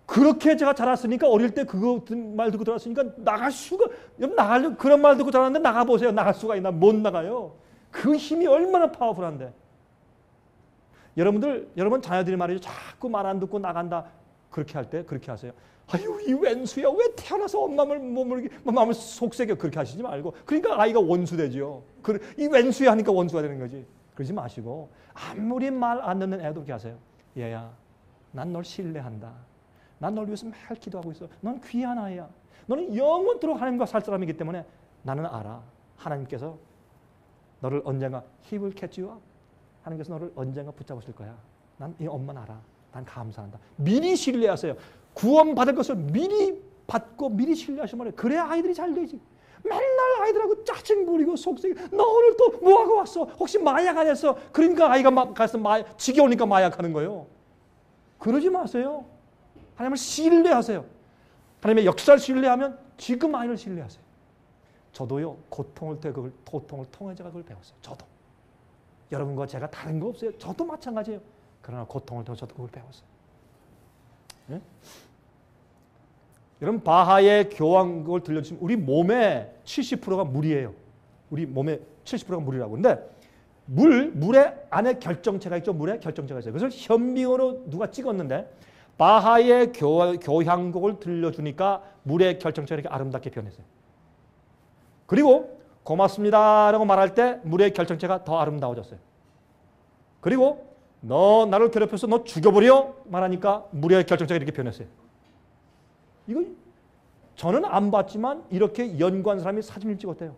그렇게 제가 자랐으니까 어릴 때 그거 말 듣고 들었으니까 나갈 수가 나가려 그런 말 듣고 자랐는데 나가 보세요. 나갈 수가 있나 못 나가요. 그 힘이 얼마나 파워풀한데. 여러분 자녀들이 말이죠. 자꾸 말 안 듣고 나간다. 그렇게 할 때 그렇게 하세요. 아유 이 왼수야 왜 태어나서 엄마 마음을 속삭여 그렇게 하시지 말고 그러니까 아이가 원수 되죠. 이 왼수야 하니까 원수가 되는 거지. 그러지 마시고 아무리 말 안 듣는 애도 그렇게 하세요. 얘야 난 널 신뢰한다. 난 널 위해서 매일 기도하고 있어. 넌 귀한 아이야. 너는 영원토록 하나님과 살 사람이기 때문에 나는 알아. 하나님께서 너를 언젠가 He will catch you up. 하나님께서 너를 언젠가 붙잡으실 거야. 난 이 엄마는 알아. 난 감사한다. 미리 신뢰하세요. 구원받을 것을 미리 받고 미리 신뢰하시면 말이에요. 그래야 아이들이 잘 되지. 맨날 아이들하고 짜증 부리고 속삭이 너 오늘 또 뭐하고 왔어? 혹시 마약 안 했어? 그러니까 아이가 가서 지겨우니까 마약하는 거예요. 그러지 마세요. 하나님을 신뢰하세요. 하나님의 역사를 신뢰하면 지금 아이를 신뢰하세요. 저도요. 고통을 통해 제가 그걸 배웠어요. 저도. 여러분과 제가 다른 거 없어요. 저도 마찬가지예요. 그러나 고통을 통해 저도 그걸 배웠어요. 네? 여러분 바하의 교황곡을 들려주시면 우리 몸의 70%가 물이에요. 우리 몸의 70%가 물이라고. 근데 물의 안에 결정체가 있죠. 물에 결정체가 있어요. 그래서 현미경으로 누가 찍었는데 바하의 교향곡을 들려주니까 물의 결정체가 이렇게 아름답게 변했어요. 그리고 고맙습니다라고 말할 때 물의 결정체가 더 아름다워졌어요. 그리고 너 나를 괴롭혀서 너 죽여버려 말하니까 물의 결정체가 이렇게 변했어요. 이거 저는 안 봤지만 이렇게 연구한 사람이 사진을 찍었대요.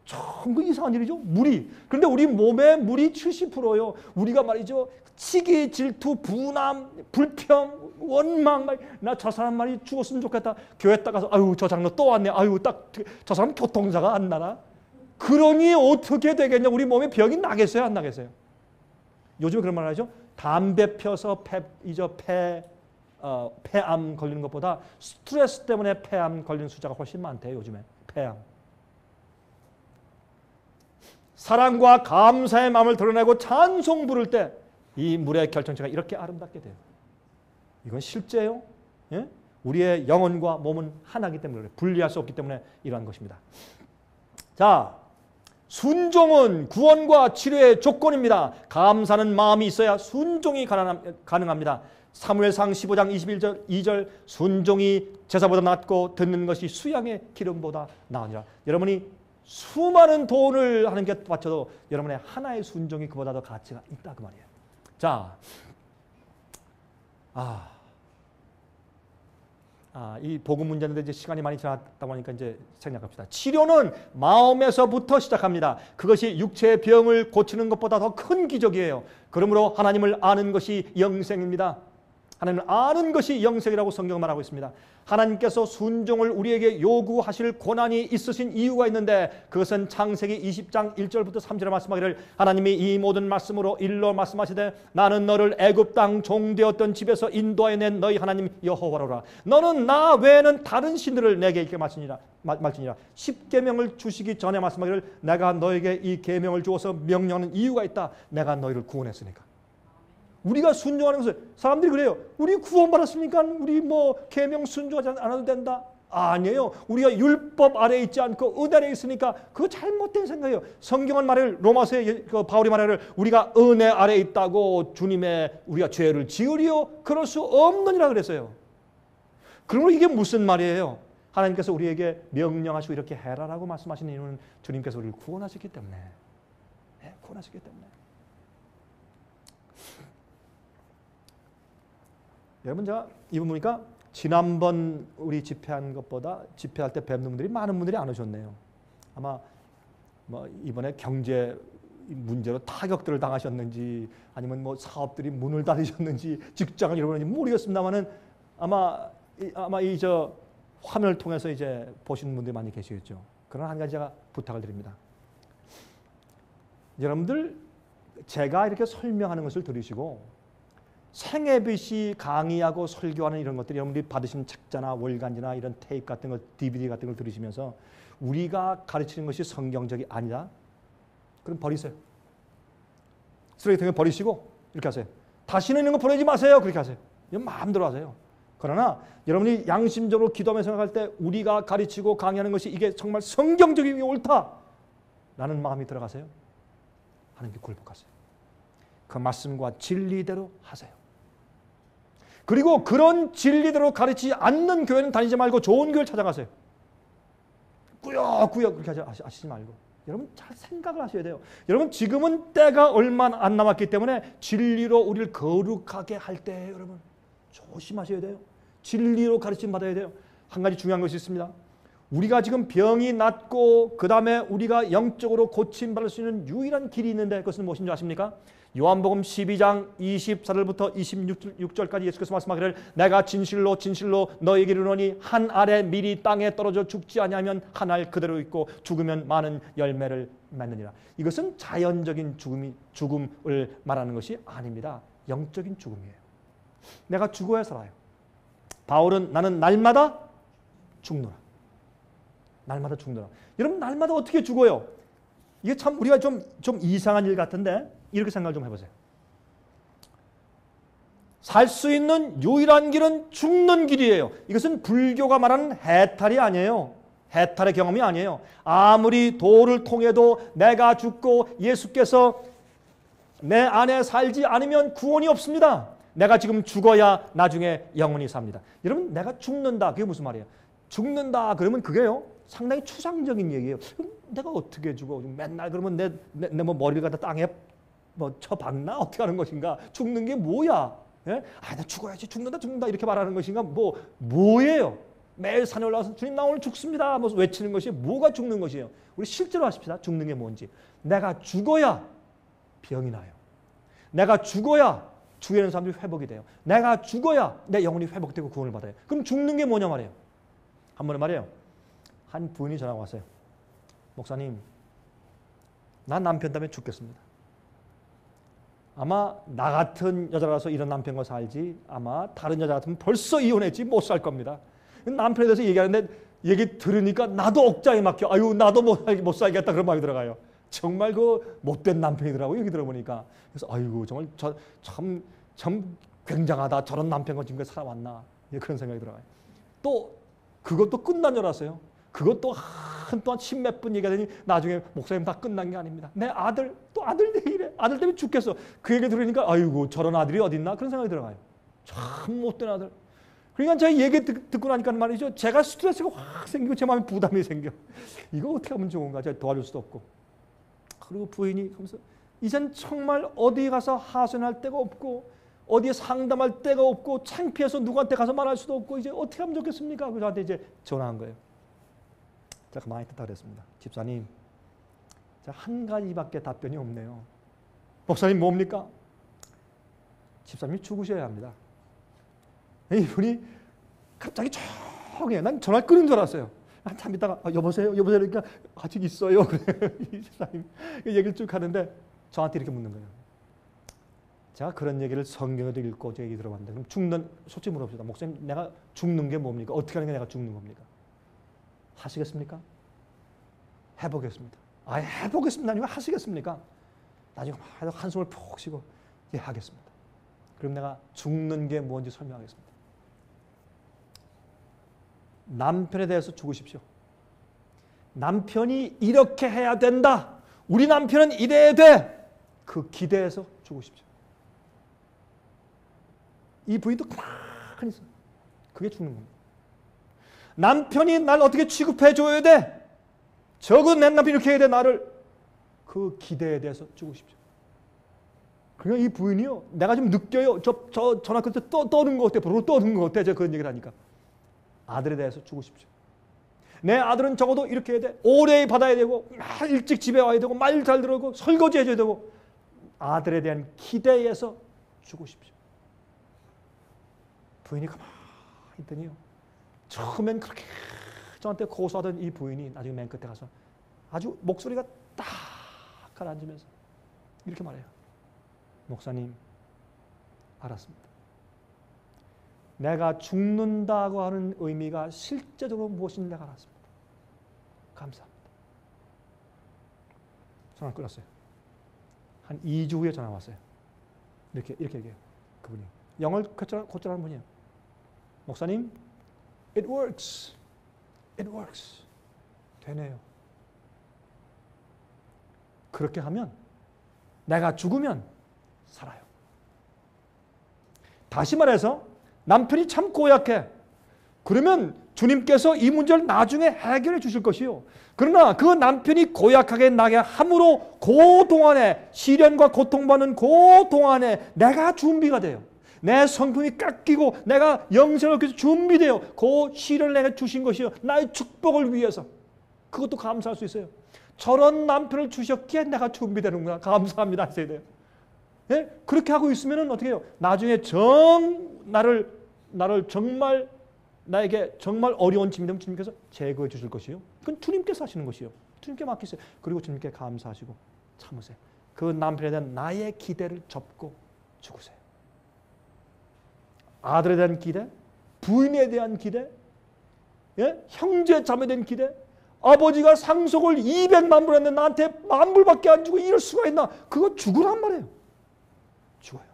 참 이상한 일이죠. 물이. 그런데 우리 몸에 물이 70%예요. 우리가 말이죠. 시기, 질투, 분함, 불평, 원망, 나 저 사람 말이 죽었으면 좋겠다. 교회 딱 가서 아유 저 장로 또 왔네. 아유 딱 저 사람 교통사가 안 나나? 그러니 어떻게 되겠냐? 우리 몸에 병이 나겠어요? 안 나겠어요? 요즘에 그런 말 하죠. 담배 펴서 폐암 걸리는 것보다 스트레스 때문에 폐암 걸리는 숫자가 훨씬 많대요. 요즘에 폐암. 사랑과 감사의 마음을 드러내고 찬송 부를 때 이 물의 결정체가 이렇게 아름답게 돼요. 이건 실제예요. 예? 우리의 영혼과 몸은 하나이기 때문에 분리할 수 없기 때문에 이러한 것입니다. 자, 순종은 구원과 치료의 조건입니다. 감사는 마음이 있어야 순종이 가능합니다. 사무엘상 15장 21절 2절 순종이 제사보다 낫고 듣는 것이 수양의 기름보다 나으니라. 여러분이 수많은 돈을 하나님께 바쳐도 여러분의 하나의 순종이 그보다 더 가치가 있다 그 말이에요. 자, 이 복음 문제인데 이제 시간이 많이 지났다 보니까 이제 생략합시다. 치료는 마음에서부터 시작합니다. 그것이 육체의 병을 고치는 것보다 더 큰 기적이에요. 그러므로 하나님을 아는 것이 영생입니다. 하나님을 아는 것이 영생이라고 성경은 말하고 있습니다. 하나님께서 순종을 우리에게 요구하실 권한이 있으신 이유가 있는데 그것은 창세기 20장 1절부터 3절에 말씀하기를 하나님이 이 모든 말씀으로 일러 말씀하시되 나는 너를 애굽 땅 종되었던 집에서 인도하여 낸 너희 하나님 여호와로라. 너는 나 외에는 다른 신들을 내게 있게 말지니라. 10계명을 주시기 전에 말씀하기를 내가 너에게 이 계명을 주어서 명령하는 이유가 있다. 내가 너희를 구원했으니까. 우리가 순종하는 것을 사람들이 그래요. 우리 구원받았으니까 우리 계명 순종하지 않아도 된다. 아니에요. 우리가 율법 아래에 있지 않고 은 아래에 있으니까 그거 잘못된 생각이에요. 성경은 말을 로마서에 바울이 말하기를 우리가 은혜 아래에 있다고 주님의 우리가 죄를 지으리요 그럴 수 없느니라 그랬어요. 그러므로 이게 무슨 말이에요? 하나님께서 우리에게 명령하시고 이렇게 해라라고 말씀하시는 이유는 주님께서 우리를 구원하셨기 때문에. 네, 구원하셨기 때문에. 여러분, 제가 이분 보니까 지난번 우리 집회한 것보다 집회할 때 뵙는 분들이 많은 분들이 안 오셨네요. 아마 뭐 이번에 경제 문제로 타격들을 당하셨는지 아니면 뭐 사업들이 문을 닫으셨는지 직장을 잃어버렸는지 모르겠습니다만은 아마 이 화면을 통해서 이제 보시는 분들이 많이 계시겠죠. 그러나 한 가지 제가 부탁을 드립니다. 여러분들 제가 이렇게 설명하는 것을 들으시고 생애빛이 강의하고 설교하는 이런 것들이 여러분들이 받으신 책자나 월간지나 이런 테이프 같은 거, DVD 같은 걸 들으시면서 우리가 가르치는 것이 성경적이 아니다? 그럼 버리세요. 쓰레기통에 버리시고 이렇게 하세요. 다시는 이런 거 보내지 마세요. 그렇게 하세요. 이건 마음대로 하세요. 그러나 여러분이 양심적으로 기도하며 생각할 때 우리가 가르치고 강의하는 것이 이게 정말 성경적이게 옳다라는 마음이 들어가세요. 하나님께 굴복하세요. 그 말씀과 진리대로 하세요. 그리고 그런 진리대로 가르치지 않는 교회는 다니지 말고 좋은 교회를 찾아가세요. 꾸역꾸역 그렇게 하시지 말고. 여러분 잘 생각을 하셔야 돼요. 여러분 지금은 때가 얼마 안 남았기 때문에 진리로 우리를 거룩하게 할 때 여러분 조심하셔야 돼요. 진리로 가르침 받아야 돼요. 한 가지 중요한 것이 있습니다. 우리가 지금 병이 낫고 그 다음에 우리가 영적으로 고침받을 수 있는 유일한 길이 있는데 그것은 무엇인 줄 아십니까? 요한복음 12장 24절부터 26절까지 예수께서 말씀하기를 내가 진실로 진실로 너에게 이르노니 한 알에 밀이 땅에 떨어져 죽지 아니하면 한 알 그대로 있고 죽으면 많은 열매를 맺느니라. 이것은 자연적인 죽음을 말하는 것이 아닙니다. 영적인 죽음이에요. 내가 죽어야 살아요. 바울은 나는 날마다 죽노라. 날마다 죽노라. 여러분 날마다 어떻게 죽어요? 이게 참 우리가 좀 이상한 일 같은데 이렇게 생각을 좀 해보세요. 살 수 있는 유일한 길은 죽는 길이에요. 이것은 불교가 말하는 해탈이 아니에요. 해탈의 경험이 아니에요. 아무리 도를 통해도 내가 죽고 예수께서 내 안에 살지 않으면 구원이 없습니다. 내가 지금 죽어야 나중에 영원히 삽니다. 여러분 내가 죽는다. 그게 무슨 말이에요? 죽는다 그러면 그게요. 상당히 추상적인 얘기예요. 내가 어떻게 죽어? 맨날 그러면 내 뭐 머리를 갖다 땅에 뭐 쳐박나? 어떻게 하는 것인가? 죽는 게 뭐야? 예? 나 죽어야지. 죽는다 이렇게 말하는 것인가? 뭐예요? 매일 산에 올라가서 주님 나 오늘 죽습니다. 뭐 외치는 것이 뭐가 죽는 것이에요? 우리 실제로 하십시다. 죽는 게 뭔지. 내가 죽어야 병이 나요. 내가 죽어야 주위에 있는 사람들이 회복이 돼요. 내가 죽어야 내 영혼이 회복되고 구원을 받아요. 그럼 죽는 게 뭐냐 말이에요. 한 번에 말이에요. 한 부인이 전화가 왔어요. 목사님, 난 남편 때문에 죽겠습니다. 아마 나 같은 여자라서 이런 남편과 살지 아마 다른 여자 같으면 벌써 이혼했지 못 살 겁니다. 남편에 대해서 얘기하는데 얘기 들으니까 나도 억장이 막혀. 아유 나도 못 살겠다 그런 마음이 들어가요. 정말 그 못된 남편이더라고요. 얘기 들어보니까. 그래서 아이고 정말 참 굉장하다. 저런 남편과 지금까지 살아왔나. 그런 생각이 들어가요. 또 그것도 끝난 줄 알았어요. 그것도 한동안 십몇 분 얘기하더니 나중에 목사님 다 끝난 게 아닙니다. 내 아들 또 아들 내 이래. 아들 때문에 죽겠어. 그 얘기 들으니까 아이고 저런 아들이 어딨나 그런 생각이 들어가요. 참 못된 아들. 그러니까 제가 얘기 듣고 나니까 말이죠. 제가 스트레스가 확 생기고 제 마음에 부담이 생겨. 이거 어떻게 하면 좋은가. 제가 도와줄 수도 없고. 그리고 부인이 하면서 이젠 정말 어디 가서 하소연할 데가 없고 어디에 상담할 데가 없고 창피해서 누구한테 가서 말할 수도 없고 이제 어떻게 하면 좋겠습니까? 그래서 저한테 이제 전화한 거예요. 제가 가만히 듣다 그랬습니다. 집사님, 제가 한 가지밖에 답변이 없네요. 목사님 뭡니까? 집사님이 죽으셔야 합니다. 이분이 갑자기 조용해. 난 전화를 끊은 줄 알았어요. 한참 있다가 여보세요? 그러니까 아직 있어요. 이 집사님 얘기를 쭉 하는데 저한테 이렇게 묻는 거예요. 제가 그런 얘기를 성경에도 읽고 제 얘기 들어봤는데 그럼 솔직히 물어봅시다. 목사님 내가 죽는 게 뭡니까? 어떻게 하는 게 내가 죽는 겁니까? 하시겠습니까? 해보겠습니다. 해보겠습니다. 아니면 하시겠습니까? 나중에 한숨을 푹 쉬고 예 하겠습니다. 그럼 내가 죽는 게 뭔지 설명하겠습니다. 남편에 대해서 죽으십시오. 남편이 이렇게 해야 된다. 우리 남편은 이래야 돼. 그 기대에서 죽으십시오. 이 부인도 가만히 있어요. 그게 죽는 겁니다. 남편이 날 어떻게 취급해 줘야 돼? 적은 내 남편이 이렇게 해야 돼, 나를. 그 기대에 대해서 주고 싶죠. 그러니까 이 부인이요, 내가 좀 느껴요. 저 전화 끝에 떠는 것 같아. 부르르 떠는 것 같아. 제가 그런 얘기를 하니까. 아들에 대해서 주고 싶죠. 내 아들은 적어도 이렇게 해야 돼. 오래 받아야 되고, 일찍 집에 와야 되고, 말 잘 들어고, 설거지 해줘야 되고. 아들에 대한 기대에서 주고 싶죠. 부인이 가만히 있더니요, 처음엔 그렇게 저한테 고소하던 이 부인이 나중에 맨 끝에 가서 아주 목소리가 딱 가라앉으면서 이렇게 말해요. 목사님, 알았습니다. 내가 죽는다고 하는 의미가 실제적으로 무엇인지 내가 알았습니다. 감사합니다. 전화 끊었어요. 한 2주 후에 전화 왔어요. 이렇게 얘기해요. 그분이. 영어를 곧잘하는 분이에요. 목사님, it works. It works. 되네요. 그렇게 하면 내가 죽으면 살아요. 다시 말해서 남편이 참 고약해. 그러면 주님께서 이 문제를 나중에 해결해 주실 것이요. 그러나 그 남편이 고약하게 나게 함으로 그 동안에 시련과 고통받는 그 동안에 내가 준비가 돼요. 내 성품이 깎이고 내가 영생을 위해서 준비돼요. 그 시련을 내가 주신 것이요. 나의 축복을 위해서. 그것도 감사할 수 있어요. 저런 남편을 주셨기에 내가 준비되는구나. 감사합니다 하셔야 돼요. 예? 그렇게 하고 있으면 어떻게 해요? 나중에 나를 정말 나에게 정말 어려운 짐이 되면 주님께서 제거해 주실 것이요. 그건 주님께서 하시는 것이요. 주님께 맡기세요. 그리고 주님께 감사하시고 참으세요. 그 남편에 대한 나의 기대를 접고 죽으세요. 아들에 대한 기대, 부인에 대한 기대, 예? 형제 자매에 대한 기대, 아버지가 상속을 200만 불 했는데 나한테 10,000불밖에 안 주고 이럴 수가 있나? 그거 죽으란 말이에요. 죽어요.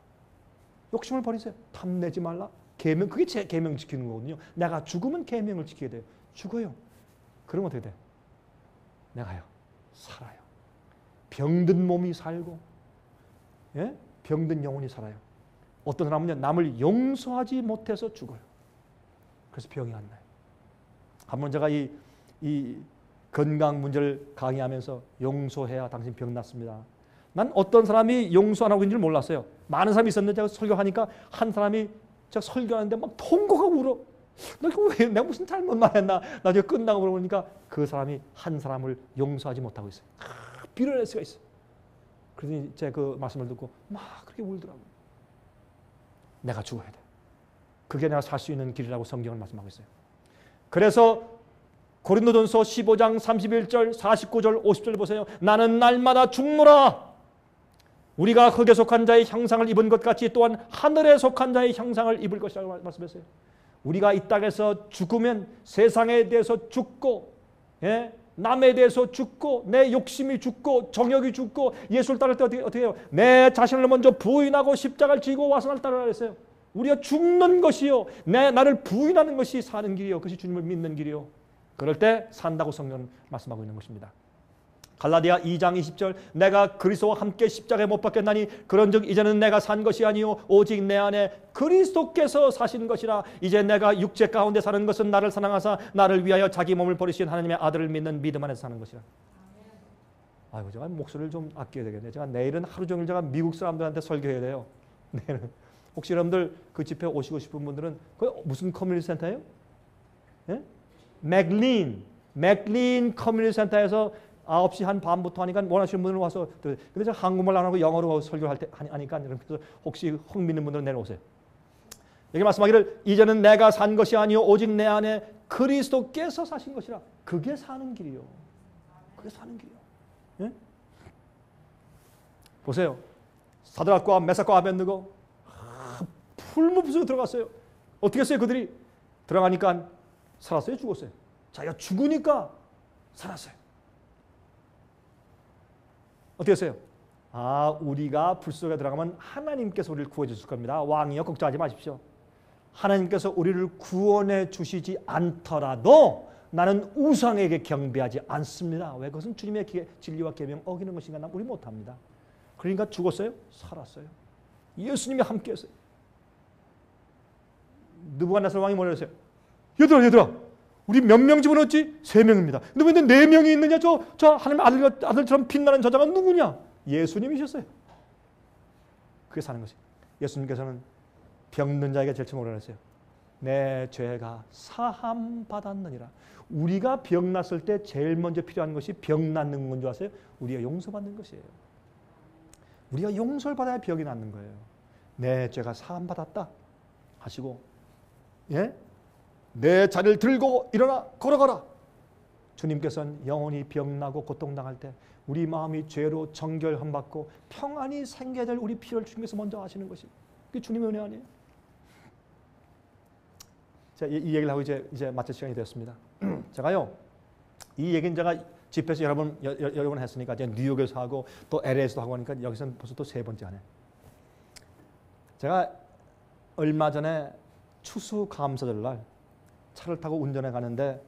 욕심을 버리세요. 탐내지 말라. 계명, 그게 제 계명 지키는 거거든요. 내가 죽으면 계명을 지키게 돼요. 죽어요. 그러면 어떻게 돼? 내가요, 살아요. 병든 몸이 살고, 예? 병든 영혼이 살아요. 어떤 사람은요, 남을 용서하지 못해서 죽어요. 그래서 병이 안 나요. 한번 제가 이 건강 문제를 강의하면서 용서해야 당신 병 낫습니다. 난 어떤 사람이 용서 안 하고 있는 줄 몰랐어요. 많은 사람이 있었는데 제가 설교하니까 한 사람이 제가 설교하는데 막 통곡하고 울어. 내가 무슨 잘못 말했나? 나중에 끝나고 물어보니까 그 사람이 한 사람을 용서하지 못하고 있어요. 빌어낼 수가 있어요. 그러더니 제가 그 말씀을 듣고 막 그렇게 울더라고요. 내가 죽어야 돼. 그게 내가 살 수 있는 길이라고 성경을 말씀하고 있어요. 그래서 고린도전서 15장 31절, 49절, 50절 보세요. 나는 날마다 죽노라. 우리가 흙에 속한 자의 형상을 입은 것 같이 또한 하늘에 속한 자의 형상을 입을 것이라고 말씀했어요. 우리가 이 땅에서 죽으면 세상에 대해서 죽고, 예? 남에 대해서 죽고, 내 욕심이 죽고, 정욕이 죽고, 예수를 따를 때 어떻게 해요? 내 자신을 먼저 부인하고 십자가를 지고 와서 날 따르라 그랬어요. 우리가 죽는 것이요, 나를 부인하는 것이 사는 길이요, 그것이 주님을 믿는 길이요. 그럴 때 산다고 성경은 말씀하고 있는 것입니다. 갈라디아 2장 20절, 내가 그리스도와 함께 십자가에 못 박혔나니 그런즉 이제는 내가 산 것이 아니요 오직 내 안에 그리스도께서 사신 것이라. 이제 내가 육체 가운데 사는 것은 나를 사랑하사 나를 위하여 자기 몸을 버리신 하나님의 아들을 믿는 믿음 안에서 사는 것이라. 아이고, 제가 목소리를 좀 아껴야 되겠네. 제가 내일은 하루 종일 제가 미국 사람들한테 설교해야 돼요. 내일은. 혹시 여러분들 그 집회 오시고 싶은 분들은 그 무슨 커뮤니티 센터예요? 예? 맥린 커뮤니티 센터에서 9시 한 반부터 하니까 원하시는 분들은 와서, 근데 제가 한국말 안 하고 영어로 설교할 때 하니까 여러분께서 혹시 흥 믿는 분들은 내려오세요. 여기 말씀하기를 이제는 내가 산 것이 아니요 오직 내 안에 그리스도께서 사신 것이라. 그게 사는 길이요. 그게 사는 길이요. 예? 보세요. 사드락과 메삭과 아벳느고 풀무불 속에 들어갔어요. 어떻게 했어요? 그들이 들어가니까 살았어요? 죽었어요? 자기가 죽으니까 살았어요. 어떻게 했어요? 우리가 불 속에 들어가면 하나님께서 우리를 구해 주실 겁니다. 왕이여 걱정하지 마십시오. 하나님께서 우리를 구원해 주시지 않더라도 나는 우상에게 경배하지 않습니다. 왜? 그것은 주님의 진리와 계명 어기는 것인가? 우리 못합니다. 그러니까 죽었어요? 살았어요. 예수님이 함께했어요. 느부갓네살 왕이 뭐라 했어요? 얘들아 우리 몇 명 집어넣었지? 3명입니다. 근데 왜 4명이 있느냐? 저 하나님 아들처럼 빛나는 저자가 누구냐? 예수님이셨어요. 그게 사는 것이. 예수님께서는 병든 자에게 제일 처음 오라 했어요. 내 죄가 사함 받았느니라. 우리가 병 났을 때 제일 먼저 필요한 것이 병 낫는 건 줄 아세요? 우리가 용서받는 것이에요. 우리가 용서를 받아야 병이 낫는 거예요. 내 죄가 사함 받았다 하시고, 예? 내 자리를 들고 일어나 걸어가라. 주님께서는 영원히 병나고 고통당할 때 우리 마음이 죄로 정결함 받고 평안이 생겨야 될 우리 필요를 주님께서 먼저 하시는 것이, 그게 주님의 은혜 아니에요? 자, 이 얘기를 하고 이제 마칠 시간이 됐습니다. 제가요, 이 얘기는 제가 집회에서 여러 번 했으니까, 이제 뉴욕에서 하고 또 LA에서도 하고 하니까 여기서는 벌써 또 3번째 하네. 제가 얼마 전에 추수감사절날 차를 타고 운전해 가는데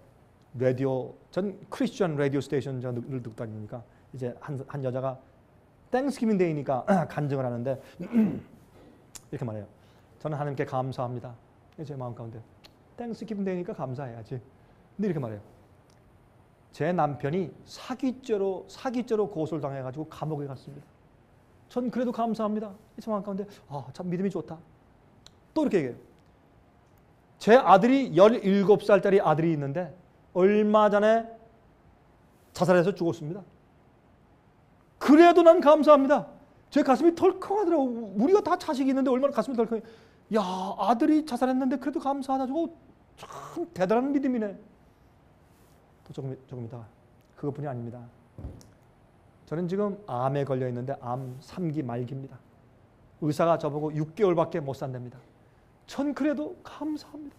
라디오, 전 크리스천 라디오 스테이션 늘 듣고 다니니까 이제 한 여자가 땡스기빙 데이니까 간증을 하는데 이렇게 말해요. 저는 하나님께 감사합니다. 제 마음 가운데 땡스기빙 데이니까 감사해야지. 근데 이렇게 말해요. 제 남편이 사기죄로 고소를 당해가지고 감옥에 갔습니다. 전 그래도 감사합니다. 제 마음 가운데 참 믿음이 좋다. 또 이렇게 얘기해요. 제 아들이 17살짜리 아들이 있는데 얼마 전에 자살해서 죽었습니다. 그래도 난 감사합니다. 제 가슴이 덜컹하더라고. 우리가 다 자식이 있는데 얼마나 가슴이 덜컹해. 야, 아들이 자살했는데 그래도 감사하다. 저거 참 대단한 믿음이네. 또 조금 있다가 그것뿐이 아닙니다. 저는 지금 암에 걸려 있는데 암 3기 말기입니다. 의사가 저보고 6개월밖에 못 산답니다. 전 그래도 감사합니다.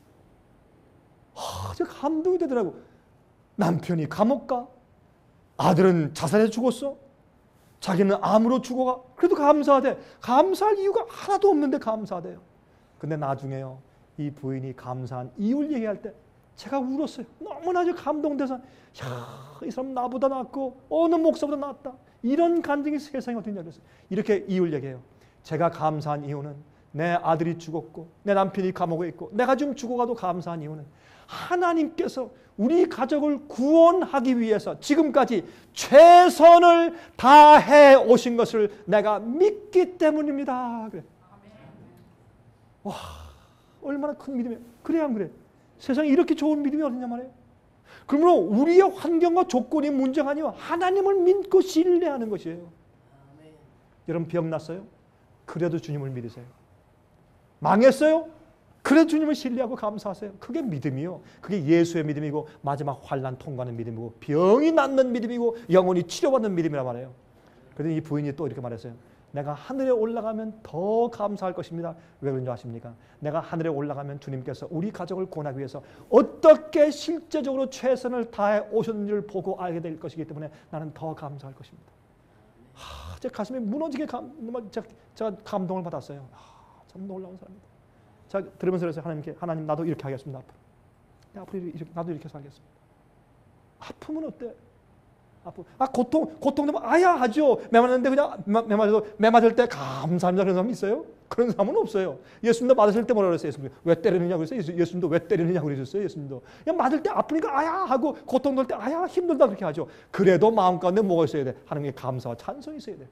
저 감동이 되더라고. 남편이 감옥 가, 아들은 자살해 죽었어, 자기는 암으로 죽어가. 그래도 감사하대. 감사할 이유가 하나도 없는데 감사하대요. 근데 나중에요, 이 부인이 감사한 이유를 얘기할 때 제가 울었어요. 너무나 감동돼서, 이 사람 나보다 낫고 어느 목사보다 낫다. 이런 간증이 세상에 어디 있냐 그랬어요. 이렇게 이유를 얘기해요. 제가 감사한 이유는 내 아들이 죽었고 내 남편이 감옥에 있고 내가 좀 죽어가도 감사한 이유는 하나님께서 우리 가족을 구원하기 위해서 지금까지 최선을 다해 오신 것을 내가 믿기 때문입니다. 그래. 와, 얼마나 큰 믿음이에요. 그래 안 그래? 세상에 이렇게 좋은 믿음이 어딨냐 말이에요. 그러므로 우리의 환경과 조건이 문제가 아니라 하나님을 믿고 신뢰하는 것이에요. 여러분 병 났어요? 그래도 주님을 믿으세요. 망했어요? 그래도 주님을 신뢰하고 감사하세요. 그게 믿음이요. 그게 예수의 믿음이고 마지막 환난 통과하는 믿음이고 병이 낫는 믿음이고 영원히 치료받는 믿음이란 말이에요. 그런데 이 부인이 또 이렇게 말했어요. 내가 하늘에 올라가면 더 감사할 것입니다. 왜 그런지 아십니까? 내가 하늘에 올라가면 주님께서 우리 가족을 구원하기 위해서 어떻게 실제적으로 최선을 다해 오셨는지를 보고 알게 될 것이기 때문에 나는 더 감사할 것입니다. 제 가슴이 무너지게 제가 감동을 받았어요. 참 놀라운 사람입니다. 자, 들으면서 그래서 하나님께, 하나님 나도 이렇게 하겠습니다. 앞으로 이렇게, 나도 이렇게 살겠습니다. 아프면 어때? 고통되면 아야 하죠. 매 맞는데 그냥 매 맞을 때 감사합니다 그런 사람 있어요? 그런 사람은 없어요. 예수님도 맞으실 때 뭐라 그랬어요? 예수님 왜 때리느냐 그랬어요? 예수님도 왜 때리느냐 그러셨어요? 예수님도 그냥 맞을 때 아프니까 아야 하고 고통될 때 아야 힘들다 그렇게 하죠. 그래도 마음 가운데 뭐가 있어야 돼? 하나님께 감사와 찬송이 있어야 돼.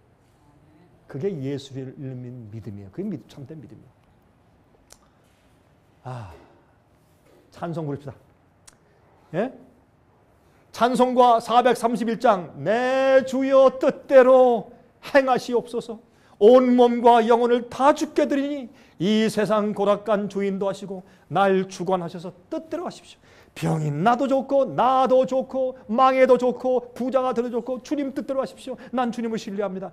그게 예수를 믿는 믿음이에요. 그게 참된 믿음이에요. 찬송 부릅시다. 예? 찬송가 431장 내 주여 뜻대로 행하시옵소서. 온 몸과 영혼을 다 주께 드리니 이 세상 고락간 주인도 하시고 날 주관하셔서 뜻대로 하십시오. 병이 나도 좋고 나도 좋고 망해도 좋고 부자가 되도 좋고 주님 뜻대로 하십시오. 난 주님을 신뢰합니다.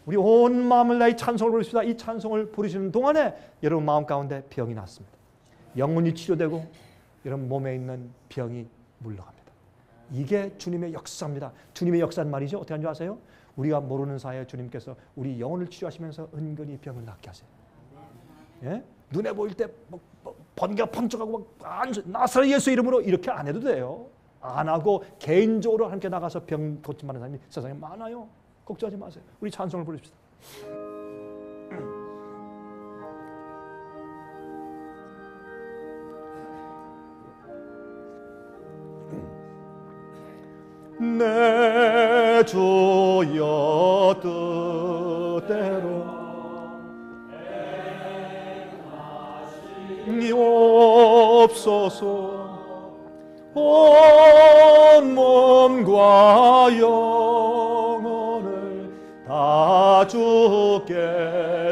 우리 온 마음을 다해 찬송을 부르십시다. 이 찬송을 부르시는 동안에 여러분 마음 가운데 병이 났습니다. 영혼이 치료되고 여러분 몸에 있는 병이 물러갑니다. 이게 주님의 역사입니다. 주님의 역사는 말이죠. 어떻게 하는지 아세요? 우리가 모르는 사이에 주님께서 우리 영혼을 치료하시면서 은근히 병을 낫게 하세요. 예? 눈에 보일 때 번개가 펑쩍하고 나사렛 예수 이름으로 이렇게 안 해도 돼요. 안 하고 개인적으로 함께 나가서 병 고침하는 사람이 세상에 많아요. 걱정하지 마세요. 우리 찬송을 부릅시다. 내 주여 뜻대로 없소서. 온 몸과 영혼을 다 주께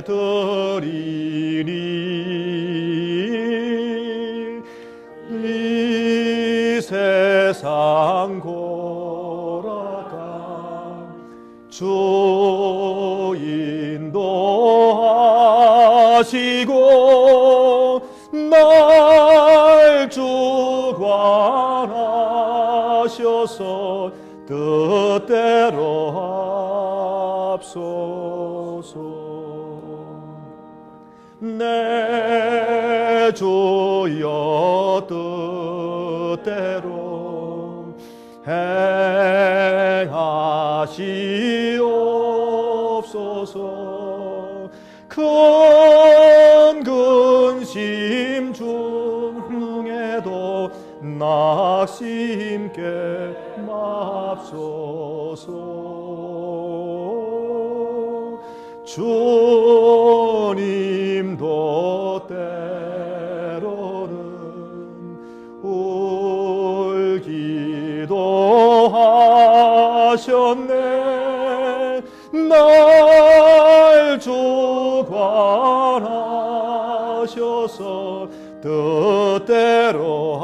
드리니 이 세상 고라가 주 인도하시고 날 주관하셔서 뜻대로 합소서. 내 주여 뜻대로 행하시옵소서. 큰 근심 중에도 낙심께 맙소서. 주님도 때로는 울기도 하셨네. 날 주관하셔서 뜻대로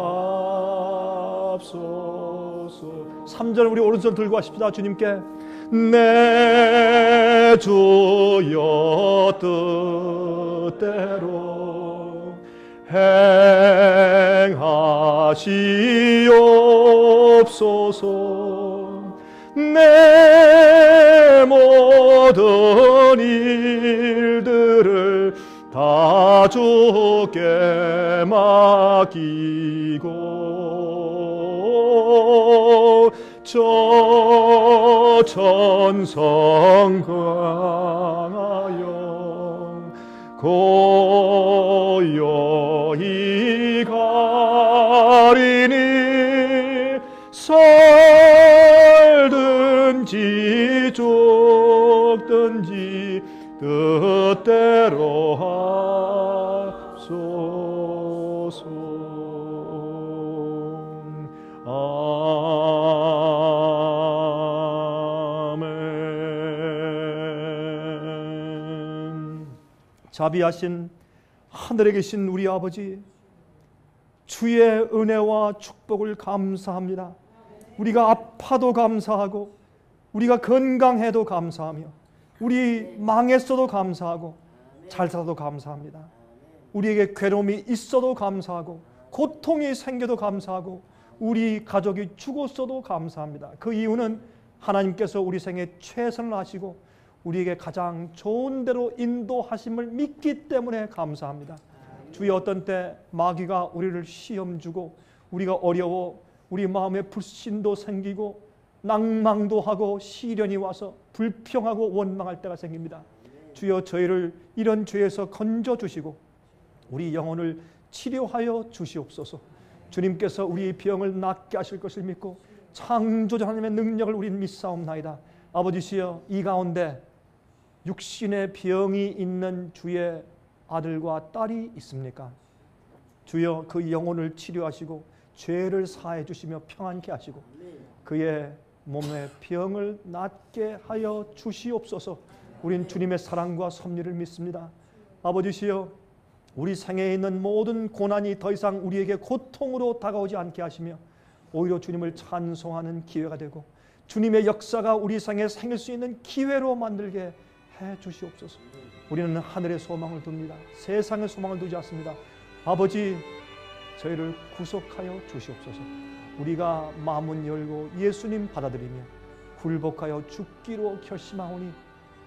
합소서. 3절 우리 오른손 들고 하십시다. 주님께 내 주여 뜻대로 행하시옵소서. 내 모든 일들을 다 주께 맡기고 저 천성 강하여 고요히 가리니 살든지 죽든지 뜻대로 합소서. 아멘. 자비하신 하늘에 계신 우리 아버지, 주의 은혜와 축복을 감사합니다. 우리가 아파도 감사하고 우리가 건강해도 감사하며 우리 망했어도 감사하고 잘 살아도 감사합니다. 우리에게 괴로움이 있어도 감사하고 고통이 생겨도 감사하고 우리 가족이 죽었어도 감사합니다. 그 이유는 하나님께서 우리 생에 최선을 하시고 우리에게 가장 좋은 대로 인도하심을 믿기 때문에 감사합니다. 주의 어떤 때 마귀가 우리를 시험 주고 우리가 어려워 우리 마음에 불신도 생기고 낭망도 하고 시련이 와서 불평하고 원망할 때가 생깁니다. 주여 저희를 이런 죄에서 건져주시고 우리 영혼을 치료하여 주시옵소서. 주님께서 우리 병을 낫게 하실 것을 믿고 창조자 하나님의 능력을 우리는 믿사옵나이다. 아버지시여 이 가운데 육신의 병이 있는 주의 아들과 딸이 있습니까? 주여 그 영혼을 치료하시고 죄를 사해 주시며 평안케 하시고 그의 몸의 병을 낫게 하여 주시옵소서. 우린 주님의 사랑과 섭리를 믿습니다. 아버지시여 우리 생에 있는 모든 고난이 더 이상 우리에게 고통으로 다가오지 않게 하시며 오히려 주님을 찬송하는 기회가 되고 주님의 역사가 우리 생에 생길 수 있는 기회로 만들게 해 주시옵소서. 우리는 하늘의 소망을 둡니다. 세상의 소망을 두지 않습니다. 아버지 저희를 구속하여 주시옵소서. 우리가 마음을 열고 예수님 받아들이며 굴복하여 죽기로 결심하오니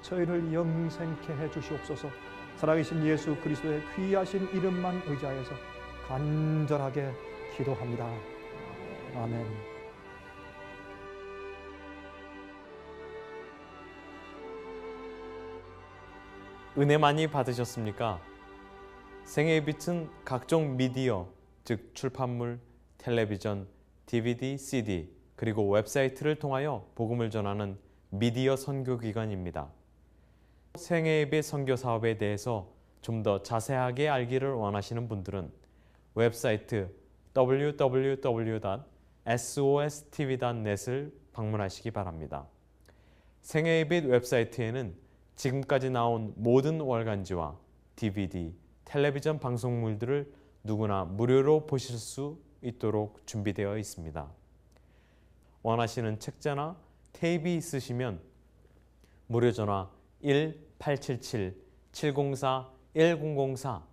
저희를 영생케 해 주시옵소서. 살아계신 예수 그리스도의 귀하신 이름만 의지하여서 간절하게 기도합니다. 아멘.
은혜 많이 받으셨습니까? 생애의 빛은 각종 미디어, 즉 출판물, 텔레비전, DVD, CD, 그리고 웹사이트를 통하여 복음을 전하는 미디어 선교기관입니다. 생애예배 선교 사업에 대해서 좀 더 자세하게 알기를 원하시는 분들은 웹사이트 www.sostv.net을 방문하시기 바랍니다. 생애예배 웹사이트에는 지금까지 나온 모든 월간지와 DVD, 텔레비전 방송물들을 누구나 무료로 보실 수 있도록 준비되어 있습니다. 원하시는 책자나 테이프 있으시면 무료 전화 1877-704-1004,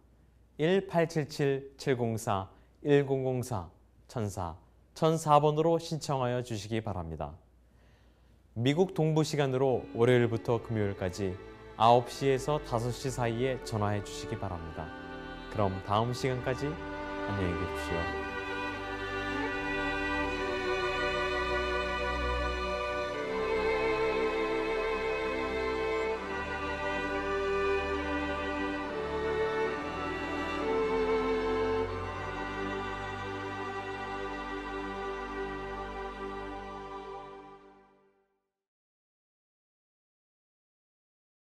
1877-704-1004, 1004번으로 신청하여 주시기 바랍니다. 미국 동부 시간으로 월요일부터 금요일까지 9시에서 5시 사이에 전화해 주시기 바랍니다. 그럼 다음 시간까지 안녕히 계십시오.